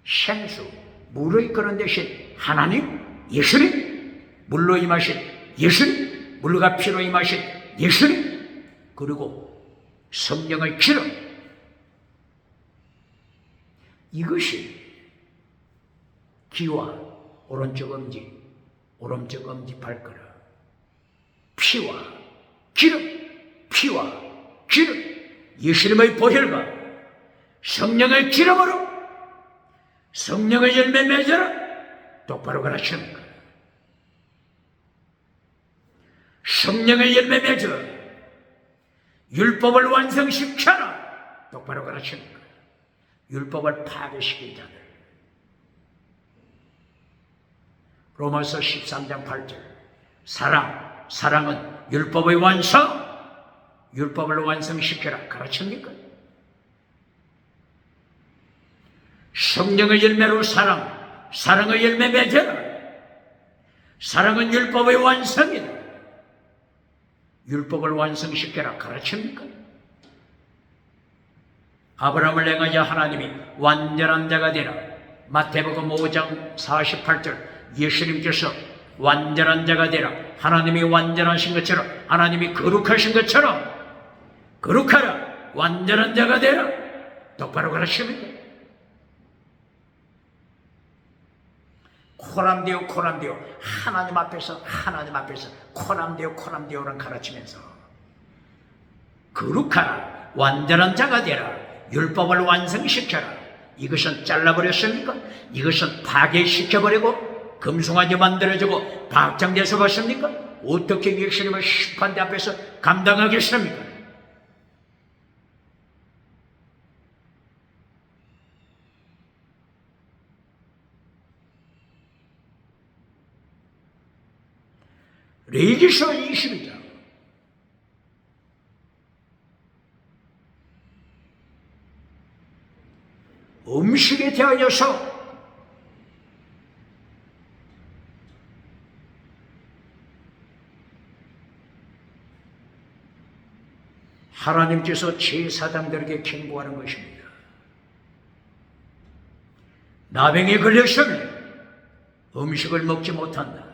Speaker 1: 생수, 물의 근원 대신 하나님, 예수님, 물로 임하신 예수님, 물과 피로 임하신 예수님, 그리고 성령의 기름. 이것이 귀와 오른쪽 엄지 발가락, 피와 기름, 예수님의 보혈과 성령의 기름으로 성령의 열매 맺어라. 똑바로 가르칩니까? 성령의 열매 맺어 율법을 완성시켜라. 똑바로 가르칩니까? 율법을 파괴시킨 자들. 로마서 13장 8절 사랑은 율법의 완성, 율법을 완성시켜라. 가르칩니까? 성령의 열매로 사랑의 열매 맺어라. 사랑은 율법의 완성이다. 율법을 완성시켜라. 가르칩니까? 아브라함을 행하여 하나님이 완전한 자가 되라. 마태복음 5장 48절 예수님께서 완전한 자가 되라. 하나님이 완전하신 것처럼, 하나님이 거룩하신 것처럼 거룩하라. 완전한 자가 되라. 똑바로 가르칩니다. 코람데오 하나님 앞에서 코람데오를 가르치면서 거룩하라. 완전한 자가 되라. 율법을 완성시켜라. 이것은 잘라버렸습니까? 이것은 파괴시켜버리고 금송아지 만들어주고 박장돼서 봤습니까? 어떻게 예수님을 심판대 앞에서 감당하겠습니까? 레위기서 22장 음식에 대하여서 하나님께서 제사장들에게 경고하는 것입니다. 나병에 걸렸으면 음식을 먹지 못한다.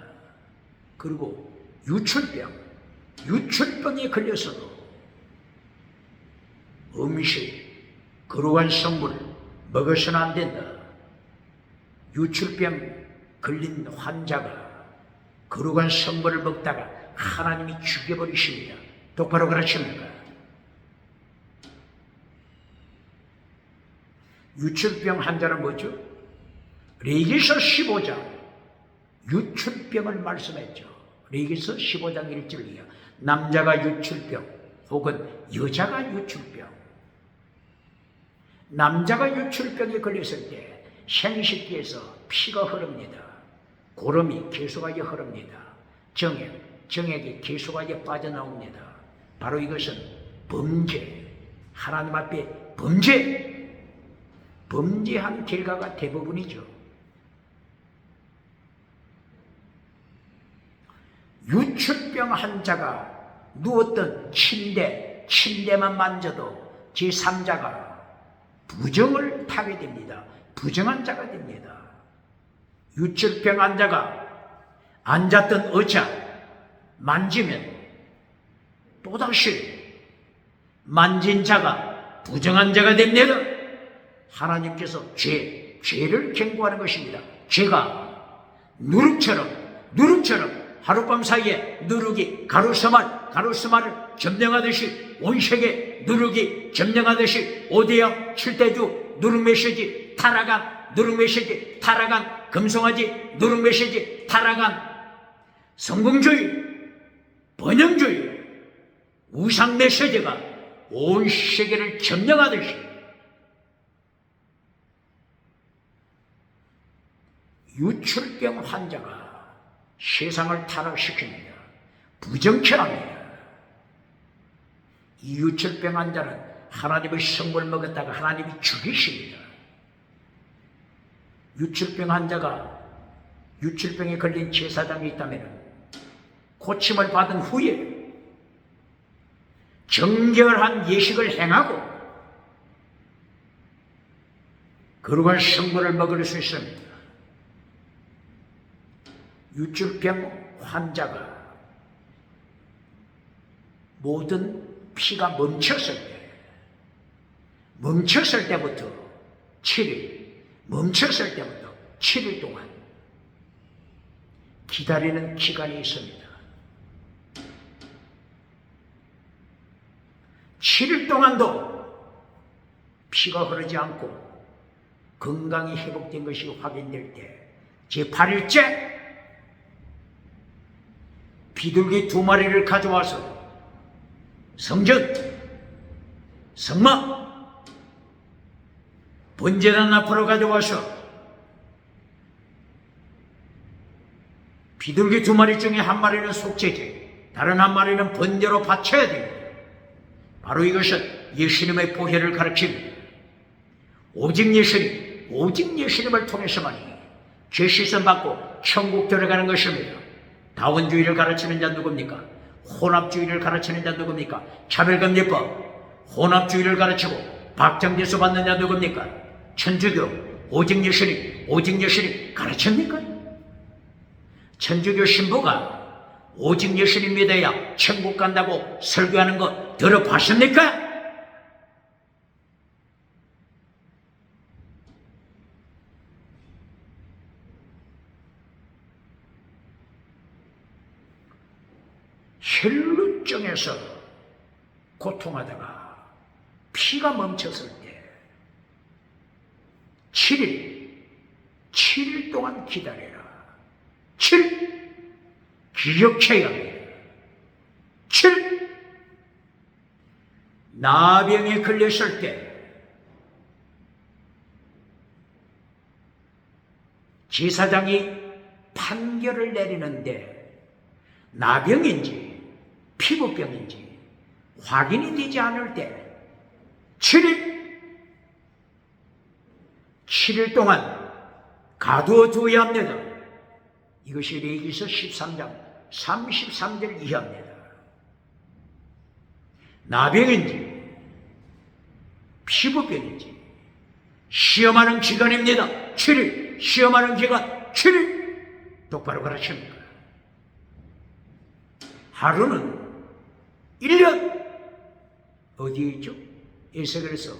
Speaker 1: 그리고 유출병에 걸려서도 음식, 거룩한 성물을 먹어서는 안 된다. 유출병 걸린 환자가 거룩한 성물을 먹다가 하나님이 죽여버리십니다. 똑바로 가르칩니까? 유출병 환자는 뭐죠? 레위기서 15장 유출병을 말씀했죠. 레위기서 15장 1절이요. 남자가 유출병 혹은 여자가 유출병. 남자가 유출병에 걸렸을 때 생식기에서 피가 흐릅니다. 고름이 계속하게 흐릅니다. 정액이 계속하게 빠져나옵니다. 바로 이것은 범죄, 하나님 앞에 범죄한 결과가 대부분이죠. 유출병 환자가 누웠던 침대만 만져도 제3자가 부정을 타게 됩니다. 부정한 자가 됩니다. 유출병 환자가 앉았던 의자 만지면 또다시 만진 자가 부정한 자가 됩니다. 하나님께서 죄를 경고하는 것입니다. 죄가 누룩처럼 하룻밤 사이에 누룩이 가루스마를 점령하듯이 온 세계 누룩이 점령하듯이 오대양 7대주 누룩 메시지 타락한 금송아지 누룩 메시지 타락한 성공주의 번영주의 우상 메시지가 온 세계를 점령하듯이 유출병 환자가 세상을 타락시킵니다. 부정케 합니다. 이 유출병 환자는 하나님의 성물을 먹었다가 하나님이 죽이십니다. 유출병 환자가 유출병에 걸린 제사장이 있다면 고침을 받은 후에 정결한 예식을 행하고 거룩한 성물을 먹을 수 있습니다. 유출병 환자가 모든 피가 멈췄을 때부터 7일 동안 기다리는 기간이 있습니다. 7일 동안도 피가 흐르지 않고 건강이 회복된 것이 확인될 때 제8일째 비둘기 2마리를 가져와서 성전, 성막, 번제단 앞으로 가져와서 비둘기 2마리 중에 1마리는 속죄제, 다른 1마리는 번제로 바쳐야 됩니다. 바로 이것은 예수님의 보혈을 가르칩니다. 오직 예수님을 통해서만이 죄 씻음 받고 천국 들어가는 것입니다. 다원주의를 가르치는 자 누굽니까? 혼합주의를 가르치는 자 누굽니까? 차별금지법, 혼합주의를 가르치고 박정대수 받는 자 누굽니까? 천주교, 오직 예수님 가르칩니까? 천주교 신부가 오직 예수님 믿어야 천국 간다고 설교하는 거 들어봤습니까? 혈루증에서 고통하다가 피가 멈췄을 때 7일 동안 기다려라. 7. 기억해야 합니다. 7. 나병에 걸렸을 때 지사장이 판결을 내리는데 나병인지 피부병인지 확인이 되지 않을 때 7일 동안 가두어 두어야 합니다. 이것이 레위기서 13장 33절 이하입니다. 나병인지 피부병인지 시험하는 기간입니다. 7일 시험하는 기간 7일 똑바로 가르칩니다. 하루는 1년 어디에 있죠? 에스겔서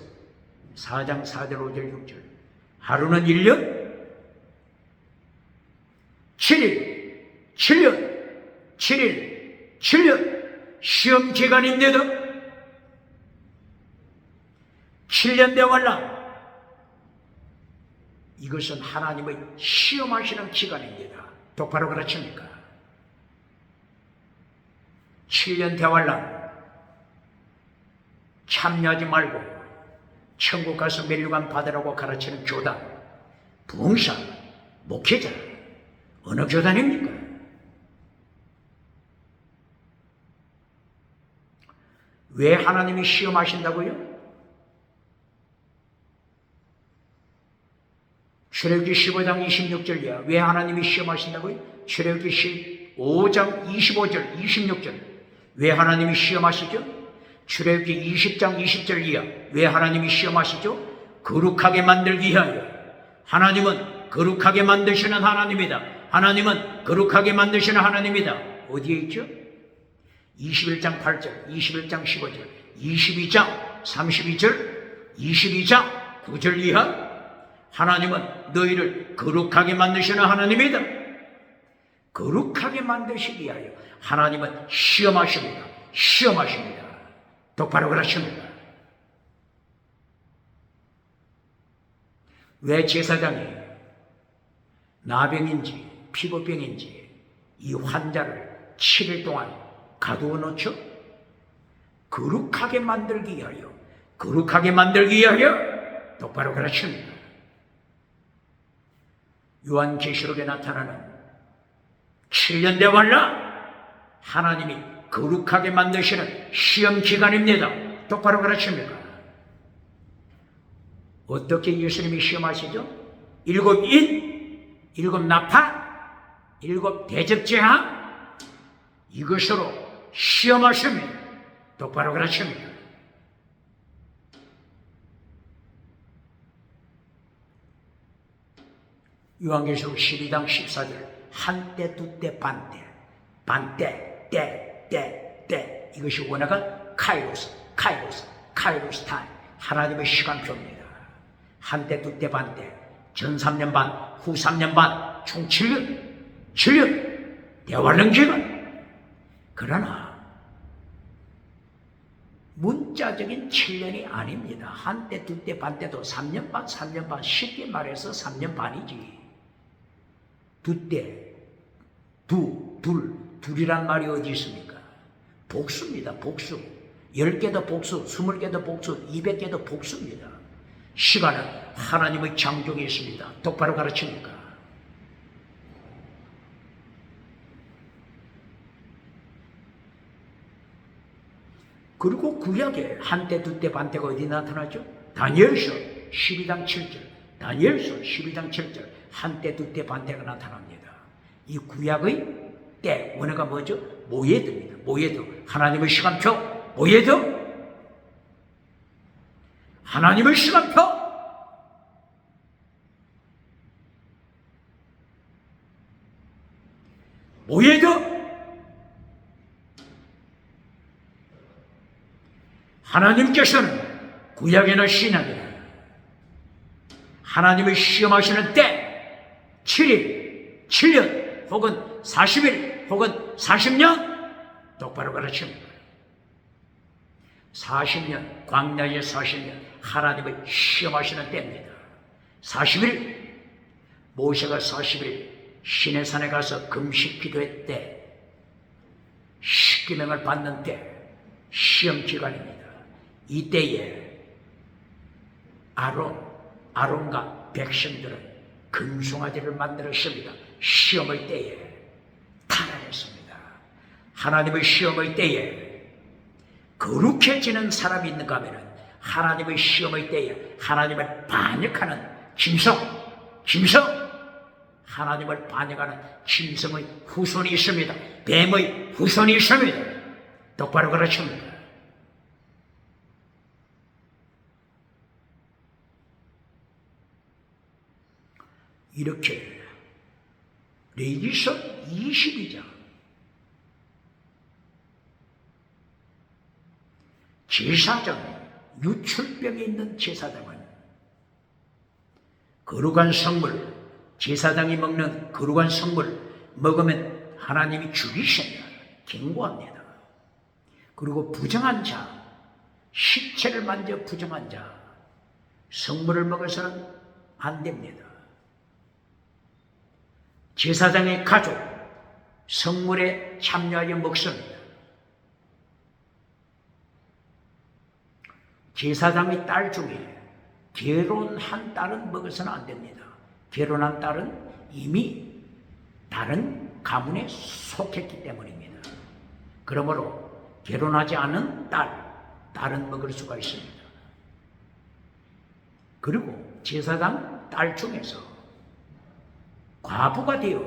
Speaker 1: 4장 4절 5절 6절 하루는 1년 7일 7년 7일 7년 시험 기간입니다. 7년 되말라 이것은 하나님의 시험하시는 기간입니다. 똑바로 가르칩니까? 7년 대환란 참여하지 말고 천국 가서 멸류관 받으라고 가르치는 교단, 부흥사, 목회자 어느 교단입니까? 왜 하나님이 시험하신다고요? 출애굽기 15장 26절이야. 왜 하나님이 시험하신다고요? 출애굽기 15장 25절 26절 왜 하나님이 시험하시죠? 출애굽기 20장 20절 이하 왜 하나님이 시험하시죠? 거룩하게 만들기 위하여. 하나님은 거룩하게 만드시는 하나님이다. 하나님은 거룩하게 만드시는 하나님이다. 어디에 있죠? 21장 8절 21장 15절 22장 32절 22장 9절 이하 하나님은 너희를 거룩하게 만드시는 하나님이다. 거룩하게 만드시기 위하여 하나님은 시험하십니다. 시험하십니다. 똑바로 그러십니다. 왜 제사장이 나병인지 피부병인지 이 환자를 7일 동안 가두어 놓죠? 거룩하게 만들기 위하여 거룩하게 만들기 위하여 똑바로 그러십니다. 요한계시록에 나타나는 7년 대환란 하나님이 거룩하게 만드시는 시험 기간입니다. 똑바로 가르칩니까? 어떻게 예수님이 시험하시죠? 7 인, 7 나파, 7 대접제하 이것으로 시험하십니다. 똑바로 가르칩니다. 요한계시록 12장 14절 한때 두때 반때 반때 때 이것이 원어가 카이로스 타임 하나님의 시간표입니다. 한때 두때 반때 전 3년 반 후 3년 반 총 7년 대환란 기간. 그러나 문자적인 7년이 아닙니다. 한때 두때 반때도 3년 반 쉽게 말해서 3년 반이지. 두때 둘이란 말이 어디 있습니까? 복수입니다. 복수. 10개도 복수, 20개도 복수, 200개도 복수입니다. 시간은 하나님의 창조에 있습니다. 똑바로 가르칩니까? 그리고 구약에 한때, 두때, 반때가 어디 나타나죠? 다니엘서 12장 7절, 다니엘서 12장 7절 한때, 두때, 반때가 나타납니다. 이 구약의 때, 원어가 뭐죠? 모예드입니다. 모예드. 하나님의 시간표, 모예드. 하나님의 시간표. 모예드. 하나님께서는 구약이나 신약이나 하나님을 시험하시는 때 7일, 7년 혹은 40일 혹은 40년 똑바로 가르칩니다. 40년, 광야의 40년 하나님을 시험하시는 때입니다. 40일, 모세가 40일 신의 산에 가서 금식 기도했대. 십계명을 받는 때 시험 기간입니다. 이때에 아론과 백성들은 금송아지를 만들었습니다. 시험의 때에 타락했습니다. 하나님의 시험의 때에 거룩해지는 사람이 있는가 하면 하나님의 시험의 때에 하나님을 반역하는 짐승, 하나님을 반역하는 짐승의 후손이 있습니다. 뱀의 후손이 있습니다. 똑바로 그렇습니다. 이렇게 레위기서 22장 제사장, 유출병에 있는 제사장은 거룩한 성물, 제사장이 먹는 거룩한 성물 먹으면 하나님이 죽이신다 경고합니다. 그리고 부정한 자, 시체를 만져 부정한 자, 성물을 먹어서는 안 됩니다. 제사장의 가족, 성물에 참여하여 먹습니다. 제사장의 딸 중에 결혼한 딸은 먹어서는 안 됩니다. 결혼한 딸은 이미 다른 가문에 속했기 때문입니다. 그러므로 결혼하지 않은 딸은 먹을 수가 있습니다. 그리고 제사장 딸 중에서 과부가 되어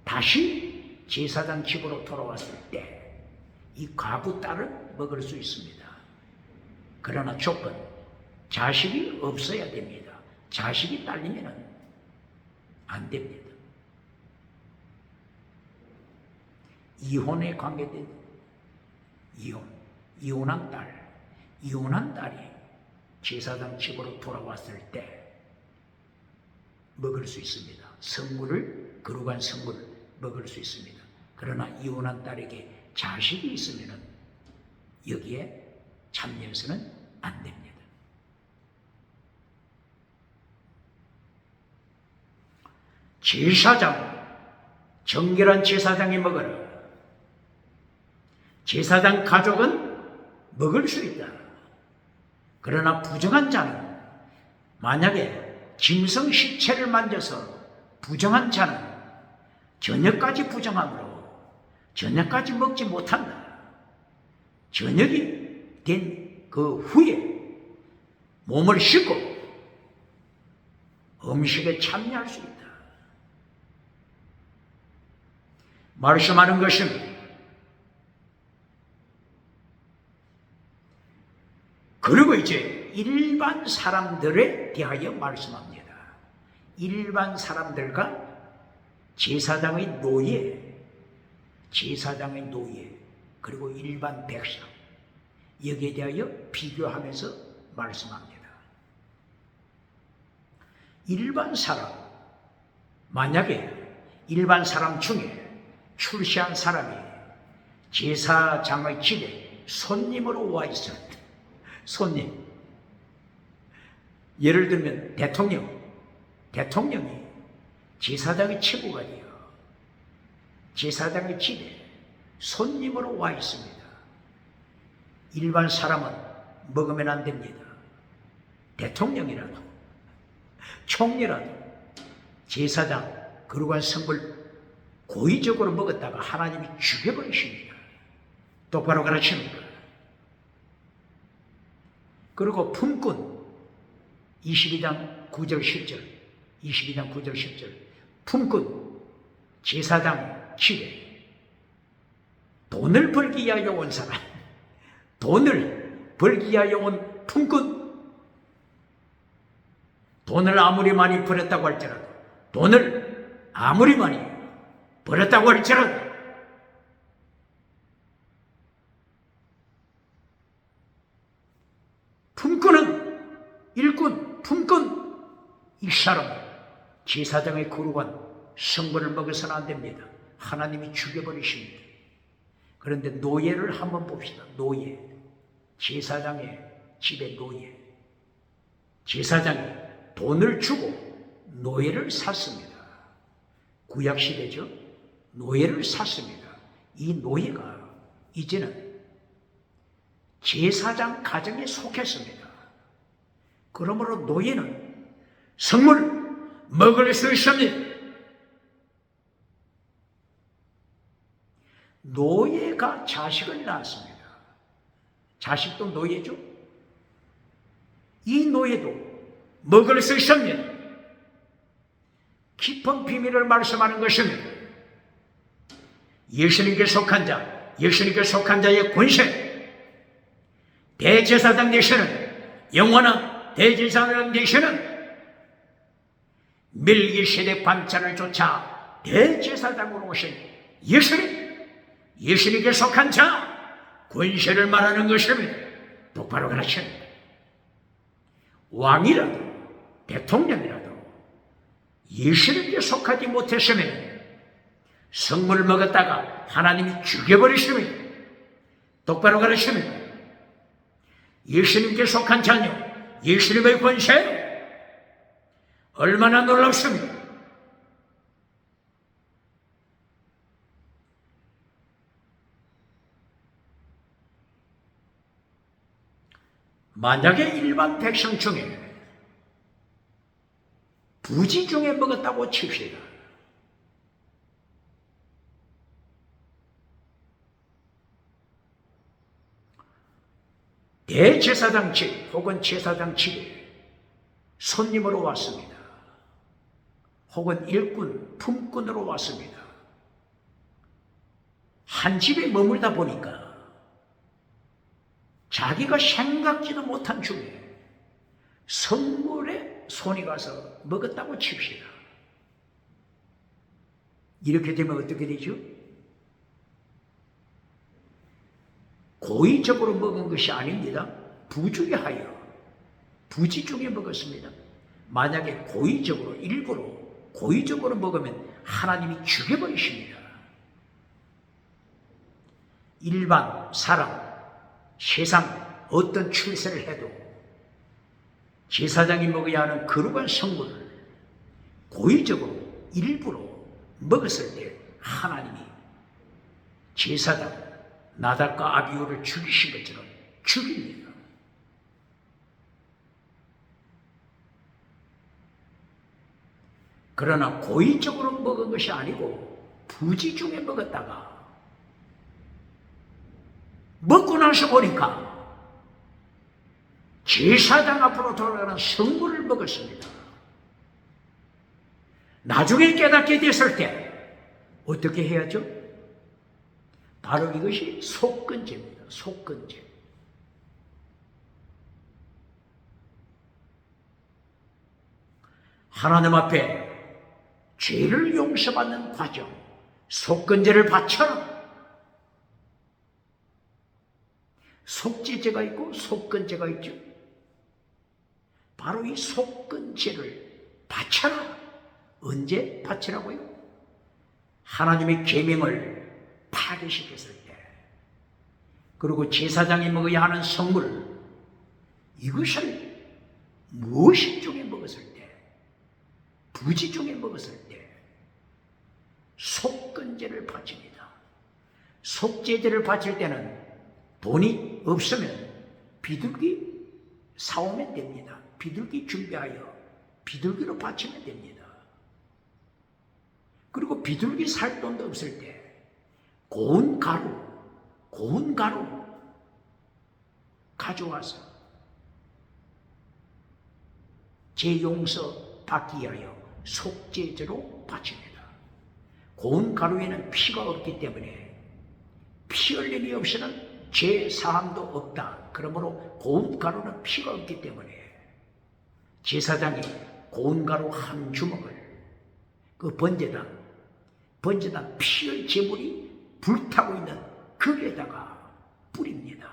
Speaker 1: 다시 제사장 집으로 돌아왔을 때 이 과부 딸은 먹을 수 있습니다. 그러나 조건, 자식이 없어야 됩니다. 자식이 딸리면 안 됩니다. 이혼에 관계된 이혼한 딸이 제사장 집으로 돌아왔을 때 먹을 수 있습니다. 성물을, 거룩한 성물을 먹을 수 있습니다. 그러나 이혼한 딸에게 자식이 있으면 여기에 참여해서는 안 됩니다. 제사장, 정결한 제사장이 먹어라. 제사장 가족은 먹을 수 있다. 그러나 부정한 자는, 만약에 짐승 시체를 만져서 부정한 자는 저녁까지 부정함으로 저녁까지 먹지 못한다. 저녁이 된 그 후에 몸을 씻고 음식에 참여할 수 있다. 말씀하는 것은 그리고 이제 일반 사람들에 대하여 말씀합니다. 일반 사람들과 제사장의 노예, 그리고 일반 백성, 여기에 대하여 비교하면서 말씀합니다. 일반 사람, 만약에 일반 사람 중에 출세한 사람이 제사장의 집에 손님으로 와 있을 때, 손님, 예를 들면 대통령이 제사장의 최고가 되어 제사장의 집에 손님으로 와 있습니다. 일반 사람은 먹으면 안 됩니다. 대통령이라도 총리라도 제사장 거룩한 성물 고의적으로 먹었다가 하나님이 죽여버리십니다. 똑바로 가르칩니까? 그리고 품꾼 22장 9절 10절 품꾼 제사장 집에 돈을 벌기 위하여 온 사람, 돈을 벌기 위하여 온 품꾼, 돈을 아무리 많이 벌었다고 할지라도 품꾼은 일꾼, 이 사람 제사장의 거룩한 성물을 먹어서는 안 됩니다. 하나님이 죽여버리십니다. 그런데 노예를 한번 봅시다. 노예, 제사장의 집의 노예, 제사장이 돈을 주고 노예를 샀습니다. 구약시대죠. 노예를 샀습니다. 이 노예가 이제는 제사장 가정에 속했습니다. 그러므로 노예는 성물 먹을 수 있습니다. 노예가 자식을 낳았습니다. 자식도 노예죠. 이 노예도 먹을 수 있습니다. 깊은 비밀을 말씀하는 것입니다. 예수님께 속한 자, 예수님께 속한 자의 권세, 대제사장 되시는, 영원한 대제사장 되시는 멜기세덱 반차를 쫓아 대제사장으로 오신 예수님, 예수님께 속한 자, 권세를 말하는 것입니다. 똑바로 가르칩니다. 왕이라도 대통령이라도 예수님께 속하지 못했으면 성물을 먹었다가 하나님이 죽여버리십니다. 똑바로 가르칩니다. 예수님께 속한 자녀, 예수님의 권세 얼마나 놀랍습니까? 만약에 일반 백성 중에 부지 중에 먹었다고 칩시다. 대제사장 집 혹은 제사장 집에 손님으로 왔습니다. 혹은 일꾼, 품꾼으로 왔습니다. 한 집에 머물다 보니까 자기가 생각지도 못한 중에 성물에 손이 가서 먹었다고 칩시다. 이렇게 되면 어떻게 되죠? 고의적으로 먹은 것이 아닙니다. 부주의하여 부지 중에 먹었습니다. 만약에 고의적으로, 일부러 고의적으로 먹으면 하나님이 죽여버리십니다. 일반 사람, 세상 어떤 출세를 해도 제사장이 먹어야 하는 거룩한 성물을 고의적으로 일부러 먹었을 때 하나님이 제사장 나답과 아비후를 죽이신 것처럼 죽입니다. 그러나 고의적으로 먹은 것이 아니고 부지 중에 먹었다가 먹고 나서 보니까 제사장 앞으로 돌아가는 성물을 먹었습니다. 나중에 깨닫게 됐을 때 어떻게 해야죠? 바로 이것이 속건제입니다. 속건제. 하나님 앞에 죄를 용서받는 과정, 속건제를 바쳐라. 속죄제가 있고 속건제가 있죠. 바로 이 속건제를 바쳐라. 언제 바치라고요? 하나님의 계명을 파괴시켰을 때, 그리고 제사장이 먹어야 하는 성물, 이것을 무엇이 중에 먹었을 때, 부지 중에 먹었을 때 속건제를 바칩니다. 속죄제를 바칠 때는 돈이 없으면 비둘기 사오면 됩니다. 비둘기 준비하여 비둘기로 바치면 됩니다. 그리고 비둘기 살 돈도 없을 때 고운 가루 가져와서 제 용서 받기 위하여 속죄제로 바칩니다. 고운 가루에는 피가 없기 때문에 피 흘림이 없이는 죄 사함도 없다. 그러므로 고운 가루는 피가 없기 때문에 제사장이 고운 가루 한 주먹을 그 번제단 피의 제물이 불타고 있는 거기에다가 뿌립니다.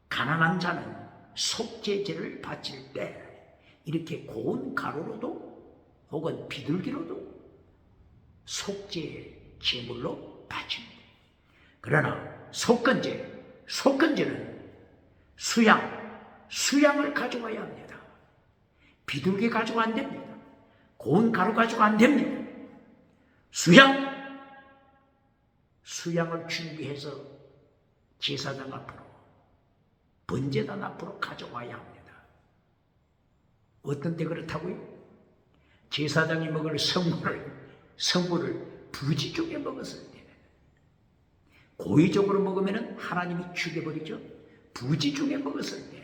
Speaker 1: 가난한 자는 속죄제를 바칠 때 이렇게 고운 가루로도 혹은 비둘기로도 속죄 제물로 바칩니다. 그러나 속건제는 수양을 가져와야 합니다. 비둘기 가지고 안 됩니다. 고운 가루 가지고 안 됩니다. 수양을 준비해서 제사장 앞으로, 번제단 앞으로 가져와야 합니다. 어떤 때 그렇다고요? 제사장이 먹을 성물을 부지 쪽에 먹었을 때, 고의적으로 먹으면 하나님이 죽여버리죠. 부지 중에 먹었을 때,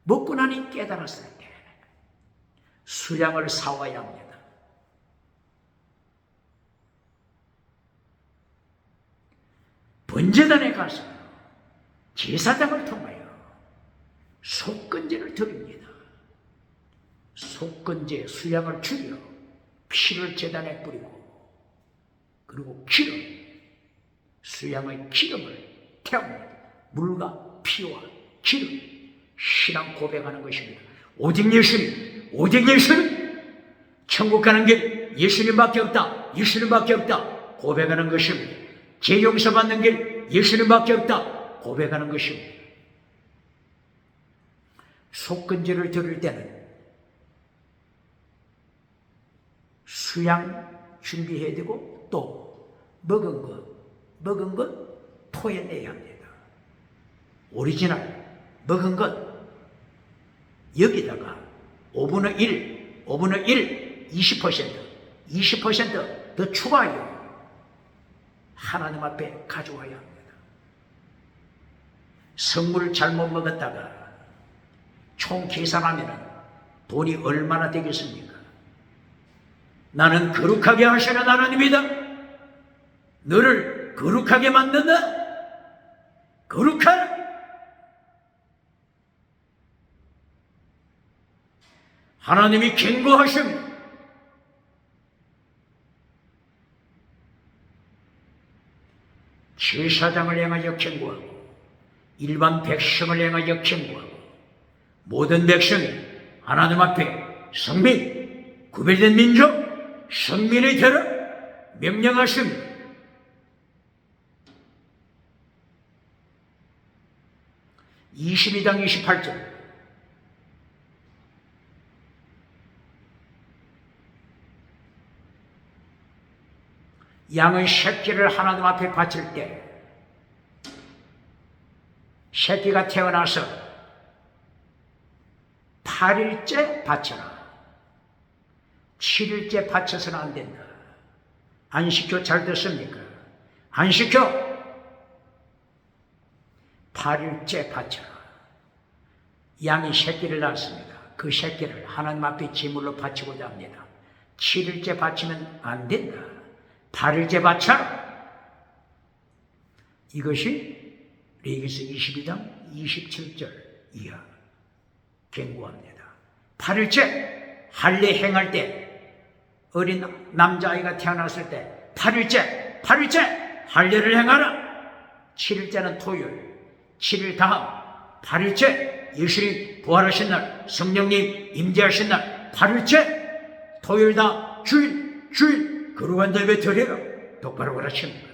Speaker 1: 먹고 나니 깨달았을 때 수량을 사와야 합니다. 번제단에 가서 제사장을 통하여 속건제를 드립니다. 속건제 수량을 줄여 피를 제단에 뿌리고, 그리고 수양의 기름을 태웁니다. 물과 피와 기름, 신앙 고백하는 것입니다. 오직 예수님, 천국 가는 길 예수님밖에 없다, 예수님밖에 없다 고백하는 것입니다. 죄 용서받는 길 예수님밖에 없다 고백하는 것입니다. 속건제를 드릴 때는 수양 준비해야 되고, 또 먹은 것 토해내야 합니다. 오리지널 먹은 것 여기다가 5분의 1, 20% 더 추가하여 하나님 앞에 가져와야 합니다. 성물을 잘못 먹었다가 총 계산하면 돈이 얼마나 되겠습니까? 나는 거룩하게 하시는 하나님이다. 너를 거룩하게 만든다. 거룩하라. 하나님이 경고하십니다. 제사장을 향하여 경고하고, 일반 백성을 향하여 경고하고, 모든 백성이 하나님 앞에 성민, 구별된 민족, 성민이 되라 명령하십니다. (22장 28절) 양의 새끼를 하나님 앞에 바칠 때, 새끼가 태어나서 8일째 바쳐라. 7일째 바쳐서는 안 된다. 안식교 잘 됐습니까? 안식교 8일째 바쳐라. 양이 새끼를 낳았습니다. 그 새끼를 하나님 앞에 제물로 바치고자 합니다. 7일째 바치면 안 된다. 8일째 바쳐라. 이것이 레위기서 22장 27절 이하 경고합니다. 8일째 할례 행할 때, 어린 남자아이가 태어났을 때 8일째 할례를 행하라. 7일째는 토요일, 7일 다음 8일째 예수님 부활하신 날, 성령님 임재하신 날 8일째 토요일 다 주일 거룩한 예배 드려라. 똑바로 가르칩니다.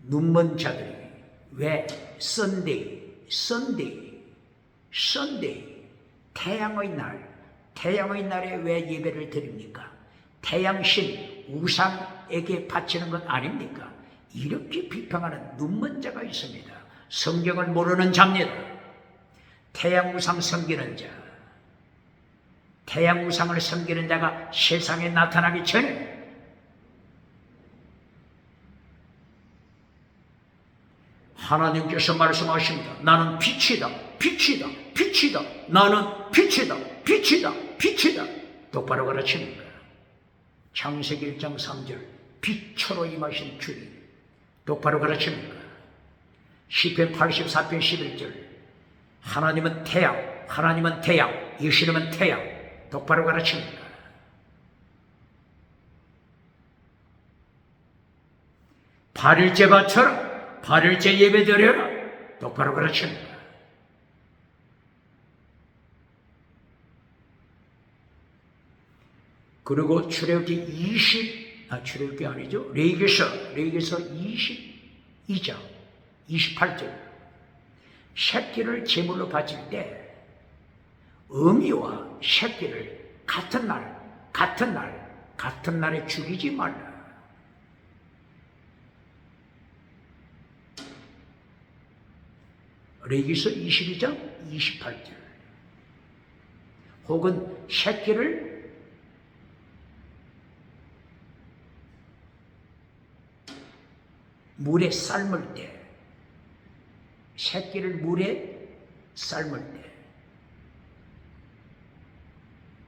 Speaker 1: 눈먼 자들이 왜 선데이 태양의 날에 왜 예배를 드립니까? 태양신 우상에게 바치는 것 아닙니까? 이렇게 비평하는 눈먼 자가 있습니다. 성경을 모르는 자입니다. 태양 우상 섬기는 자, 태양 우상을 섬기는 자가 세상에 나타나기 전에 하나님께서 말씀하십니다. 나는 빛이다. 나는 빛이다. 똑바로 가르칩니다. 창세기 1장 3절 빛으로 임하신 주님, 똑바로 가르칩니다. 시편 84편 11절 하나님은 태양, 예수님은 태양, 똑바로 가르칩니다. 발일째 바쳐라, 발일째 예배 드려라, 똑바로 가르칩니다. 그리고 출애굽기 아니죠. 레위기서 22장 28절 새끼를 제물로 바칠 때 어미와 새끼를 같은 날에 죽이지 말라. 레위기서 22장 28절. 혹은 새끼를 물에 삶을 때, 새끼를 물에 삶을 때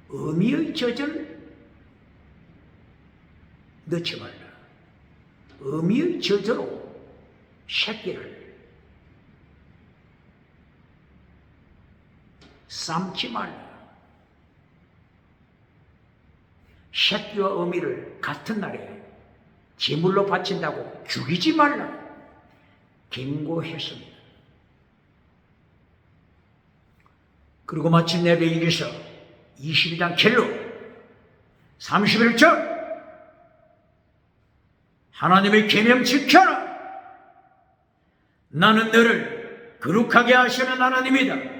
Speaker 1: 어미의 젖을 넣지 말라. 어미의 젖으로 새끼를 삶지 말라. 새끼와 어미를 같은 날에 제물로 바친다고 죽이지 말라 경고했습니다. 그리고 마침내 레위기서 22장 7로 31절 하나님의 계명 지켜라. 나는 너를 거룩하게 하시는 하나님이다.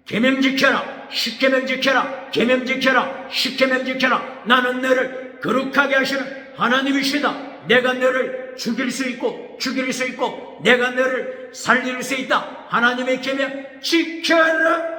Speaker 1: 계명 지켜라. 십계명 지켜라. 계명 지켜라. 십계명 지켜라. 나는 너를 거룩하게 하시는 하나님이시다. 내가 너를 죽일 수 있고 내가 너를 살릴 수 있다. 하나님의 계명 지켜라.